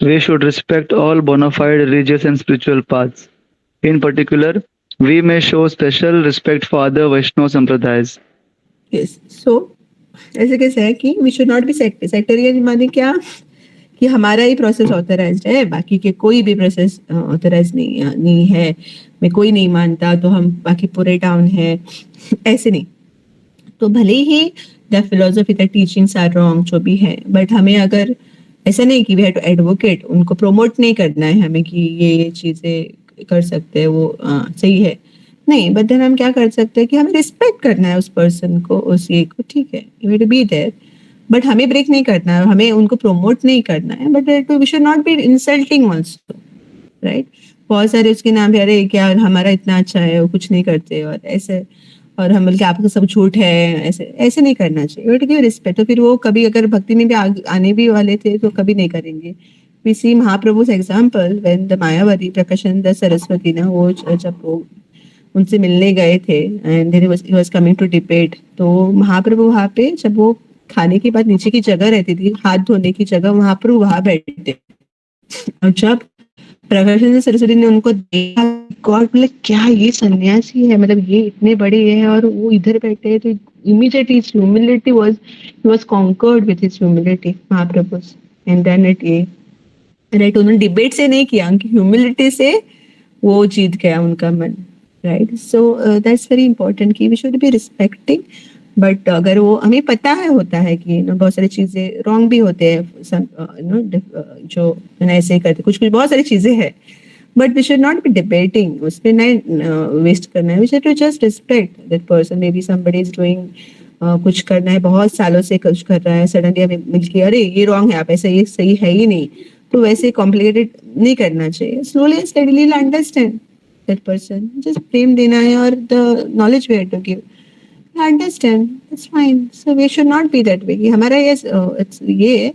We should respect all bona fide religious and spiritual paths. In particular, we may show special respect for other Vaishnava Sampradayas. yes, so ऐसे कैसे है कि we should not be sectarian, माने क्या कि हमारा ही process authorised है, बाकी के कोई भी प्रोसेस ऑथराइज नहीं है, मैं कोई नहीं मानता तो हम बाकी पूरे डाउन है, ऐसे नहीं। तो भले ही the philosophy the teachings are wrong जो भी है, बट हमें अगर ऐसा नहीं कि वी हैव टू एडवोकेट, उनको प्रोमोट नहीं करना है हमें कि ये चीजें कर सकते हैं वो सही है, नहीं, बट देन हम क्या कर सकते हैं कि हमें रिस्पेक्ट करना है उस पर्सन को, उस ये को, ठीक है, you have to be there, but हमें ब्रेक नहीं करना है, हमें उनको प्रोमोट नहीं करना है, but we should not be insulting also, right. बहुत सारे उसके नाम पे अरे क्या हमारा इतना अच्छा है वो कुछ नहीं करते और ऐसे, और हम बोल के आपका सब झूठ है, ऐसे ऐसे नहीं करना चाहिए, बट गिव रिस्पेक्ट। तो फिर वो कभी अगर भक्ति में भी आने भी वाले थे तो कभी नहीं करेंगे। वी सी महाप्रभु's example when the Mayavati Prakashananda Saraswati ना, वो जब वो उनसे मिलने गए थे and he was coming to debate, तो महाप्रभु वहाँ पे जब वो खाने के बाद नीचे की जगह रहती थी, हाथ धोने की जगह, वहां पर वहां बैठे, और जब प्रकाशानंद सरस्वती ने उनको देखा, गॉड, बोले क्या ये सन्यासी है, मतलब ये इतने बड़े हैं और वो इधर बैठे हैं, तो immediately his humility was conquered with his humility Mahaprabhu, and then it ये राइट, उन्होंने डिबेट से नहीं किया, उनकी ह्यूमिलिटी से वो जीत गया उनका मन, right. So that's very important कि we should be respecting, but अगर वो हमें पता है होता है कि बहुत सारी चीजें रॉन्ग भी होते हैं, जो ऐसे करते कुछ कुछ बहुत सारी चीजें हैं, but we should not be debating, उस पर नहीं वेस्ट करना है, we should just respect that person, may be somebody is doing कुछ करना है, बहुत सालों से कुछ कर रहा है, सडनली हमें मिलके अरे ये रॉन्ग है, आप ऐसा, ये सही है ही नहीं, तो वैसे कॉम्प्लिकेटेड नहीं करना चाहिए, slowly and steadily understand that person, just प्रेम देना है और the knowledge we have to give, understand, it's fine. So we should not be that way कि हमारा इट्स ये,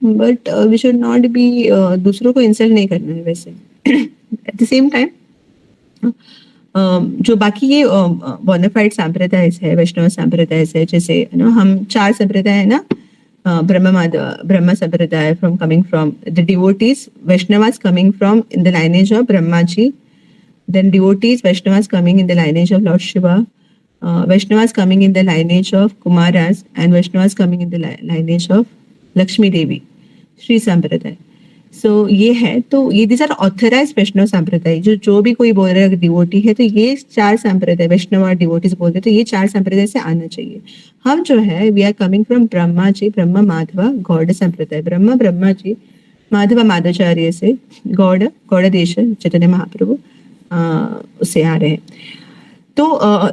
but we should not be दूसरों को इंसल्ट नहीं करना है वैसे। एट द सेम टाइम जो बाकी ये बोनाफाइड संप्रदाय है, वैष्णव संप्रदाय है, जैसे हम 4 संप्रदाय है ना, Brahma Sampradaya from coming from the devotees, Vaishnavas coming from in the lineage of Brahma ji, then devotees Vaishnavas coming in the lineage of lord Shiva, Vaishnavas coming in the lineage of Kumaras, and Vaishnavas coming in the lineage of Lakshmi Devi, Sri Sampradaya. So ये है, तो ये these are authorized वैष्णव संप्रदाय, जो भी कोई बोल रहा है डिवोटी है, तो ये 4 संप्रदाय वैष्णव और डिवोटीज बोलते हैं, तो ये 4 संप्रदाय से आना चाहिए। हम जो है we are coming from Brahma ji, Brahma Madhva Gaur संप्रदाय, ब्रह्मा जी माधव माधवाचार्य से गौड़ देश चैतन्य महाप्रभु उससे आ रहे हैं, तो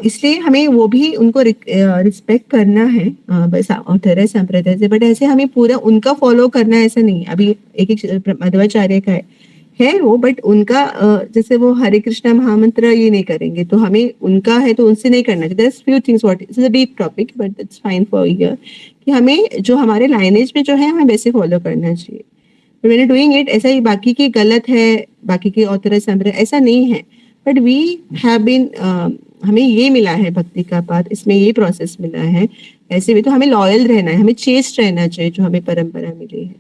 इसलिए हमें वो भी उनको रिस्पेक्ट करना है बस ऑथराइज संप्रदाय से, बट ऐसे हमें पूरा उनका फॉलो करना है ऐसा नहीं। अभी एक मध्वाचार्य का है वो, बट उनका जैसे वो हरे कृष्णा महामंत्र ये नहीं करेंगे, तो हमें उनका है तो उनसे नहीं करना चाहिए। There are few things, what is a deep topic but it's fine for here, कि हमें जो हमारे लाइनेज में जो है हमें वैसे फॉलो करना चाहिए, बट व्हेन डूइंग इट ऐसा ही बाकी की गलत है, बाकी की ऑथराइज संप्रदाय ऐसा नहीं है, बट वी हैव बीन हमें ये मिला है भक्ति का पाथ, इसमें ये प्रोसेस मिला है, ऐसे भी तो हमें लॉयल रहना है, हमें चेस्ट रहना चाहिए जो हमें परंपरा मिली है,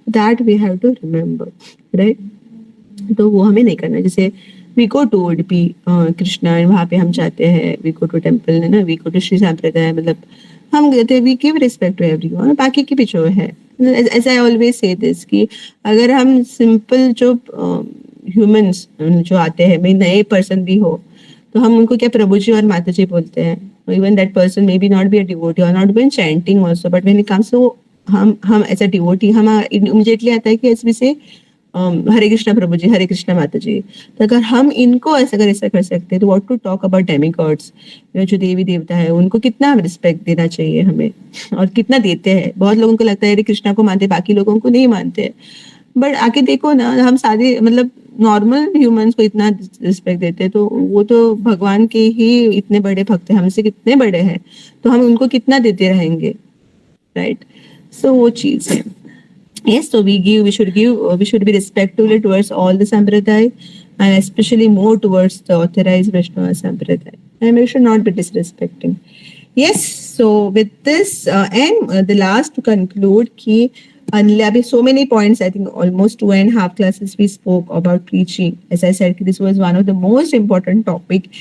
that we have to remember, right. तो वो हमें नहीं करना, जैसे we go to Udupi Krishna, वहाँ पे हम जाते हैं, वी गो टू टेम्पल है ना, वी गो टू श्री संप्रदाय, मतलब हम कहते हैं we give respect to everyone. बाकी की भी जो है, as I always say this कि अगर हम सिंपल जो ह्यूमंस जो आते हैं, भाई नए पर्सन भी हो, तो हम उनको क्या प्रभु जी और माता जी बोलते हैं। Even that person may be not be a devotee और not been chanting also, but when it comes to हम एज अ डिवोटी, हम इमीडिएटली आता है कि एस वी से हरे कृष्णा प्रभु जी, हरे कृष्णा माता जी। तो अगर हम इनको ऐसा कर सकते हैं, तो what to talk about demigods, जो देवी देवता है, उनको कितना रिस्पेक्ट देना चाहिए हमें, और कितना देते हैं। बहुत लोगों को लगता है हरे कृष्णा को मानते, बाकी लोगों को नहीं मानते, बट आके देखो ना, हम सारे मतलब नॉर्मल ह्यूमंस को इतना रिस्पेक्ट देते हैं, तो वो तो भगवान के ही इतने बड़े भक्त हैं, हमसे कितने बड़े हैं, तो हम उनको कितना देते रहेंगे, राइट? सो वो चीज है। Yes, so we should be respectful towards all the sampradaya, and especially more towards the authorized Vaishnava sampradaya, and we should not be disrespecting. Yes, so with this and the last to conclude ki Anil, so many points, I think almost 2.5 classes we spoke about preaching. As I said, this was one of the most important topic.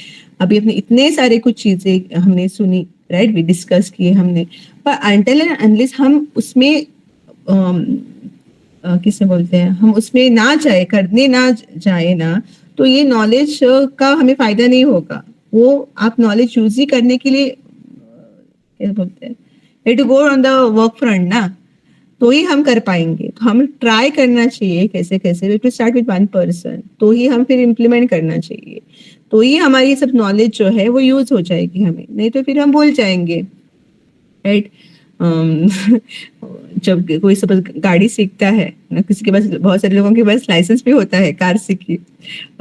अभी अपने इतने सारे कुछ चीजें हमने सुनी, right? We discuss किए हमने, पर until and unless हम उसमें किसे बोलते हैं, हम उसमें ना जाए, करने ना जाए ना, तो ये नॉलेज का हमें फायदा नहीं होगा। वो आप नॉलेज यूज ही करने के लिए क्या बोलते हैं, to go on the work front ना, तो ही हम कर पाएंगे। तो हम ट्राई करना चाहिए कैसे कैसे, to start with one person, तो ही हम फिर इम्प्लीमेंट करना चाहिए, तो ही हमारी सब नॉलेज जो है वो यूज हो जाएगी हमें, नहीं तो फिर हम भूल जाएंगे, राइट? जब कोई सपोज गाड़ी सीखता है ना, किसी के पास, बहुत सारे लोगों के पास लाइसेंस भी होता है कार सीखी,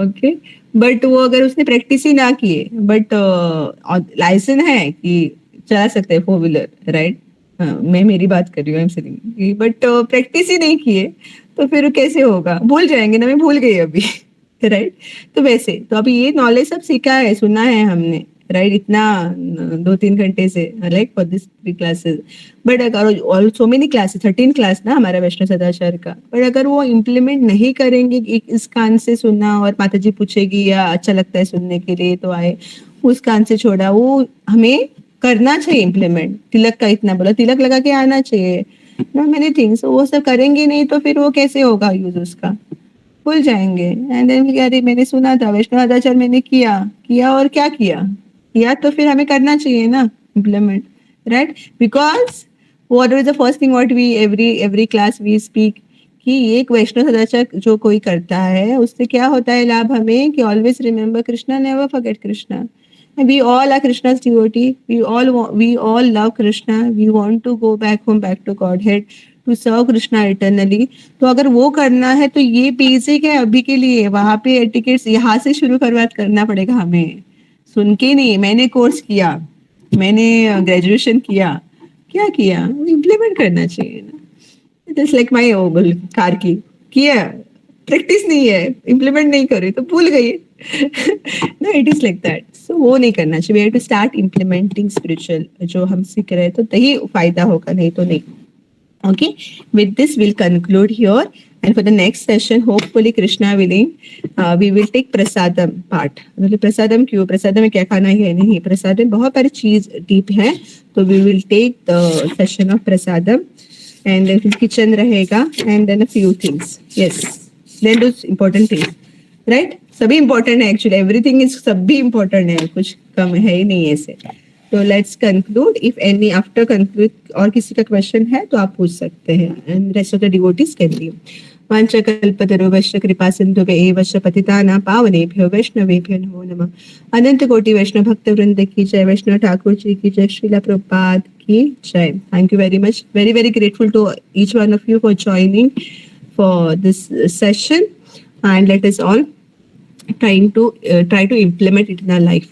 ओके, बट वो अगर उसने प्रैक्टिस ही ना किए, बट लाइसेंस है कि चला सकते हैं 4 व्हीलर, राइट? मैं मेरी बात कर रही हूँ, बट प्रैक्टिस ही नहीं किए, तो फिर कैसे होगा? भूल जाएंगे ना, मैं भूल गई अभी, राइट? तो वैसे तो अभी ये नॉलेज सब सीखा है, सुना है हमने, राइट? इतना 2-3 घंटे से, like for this 3 classes, but अगर all so many classes, 13 class ना हमारा वैष्णव सदाचार का, बट अगर वो इम्प्लीमेंट नहीं करेंगे, इस कान से सुना और माता जी पूछेगी या अच्छा लगता है सुनने के लिए तो आए, उस कान से छोड़ा, वो हमें करना चाहिए इम्प्लीमेंट। तिलक का इतना बोला, तिलक लगा के आना चाहिए, नो मेनी थिंग्स, वो सब करेंगे नहीं तो फिर वो कैसे होगा यूज उसका, भूल जाएंगे। एंड देन अरे मैंने सुना था वैष्णव सदाचार, मैंने किया और क्या किया, तो फिर हमें करना चाहिए ना implement, right? Because what is the first thing what we every class we speak कि एक वैष्णव सदाचार जो कोई करता है, उससे क्या होता है लाभ हमें, कि always remember Krishna, never forget Krishna. We all are Krishna's devotee. We all love Krishna. We want to go back home, back to Godhead, to serve Krishna eternally. तो अगर वो करना है तो ये बेसिक है अभी के लिए। वहां पे टिकट्स यहाँ से शुरू करना पड़ेगा हमें, सुन के नहीं। मैंने कोर्स किया, मैंने ग्रेजुएशन किया, क्या किया, इम्प्लीमेंट करना चाहिए ना। जस्ट लाइक माई कार की किया, प्रैक्टिस नहीं है, इम्प्लीमेंट नहीं करे तो भूल गई। No, it is like that. So वो नहीं करना चाहिए। We have to start implementing spiritual, जो हम सीख रहे हैं, तो तभी फायदा होगा, नहीं तो नहीं। Okay, with this we'll conclude here, and for the next session, hopefully Krishna willing, we will take prasadam part. मतलब प्रसादम क्यों, प्रसादम में क्या खाना है नहीं, प्रसादम बहुत सारी चीज डीप है, तो we will take the session of prasadam, and then kitchen रहेगा, and then a few things. Yes, then those important things, right? सभी important है एक्चुअली, एवरीथिंग इज, सभी important है, कुछ कम है ही नहीं ऐसे। तो let's conclude, if any after conclude और किसी का क्वेश्चन है तो आप पूछ सकते हैं, and rest of the devotees can leave. वाञ्छकल्पतरुभ्यश्च कृपा सिन्धुभ्यैव च पतितानां पावनेभ्यो वैष्णवेभ्यो नमो नमः। अनंत कोटि वैष्णव भक्त वृंद की जय, वैष्णव ठाकुर जी की जय, श्रीला प्रभुपाद की जय। Thank you very much, very very grateful to each one of you for joining for this session, and let us all try to implement it in our life.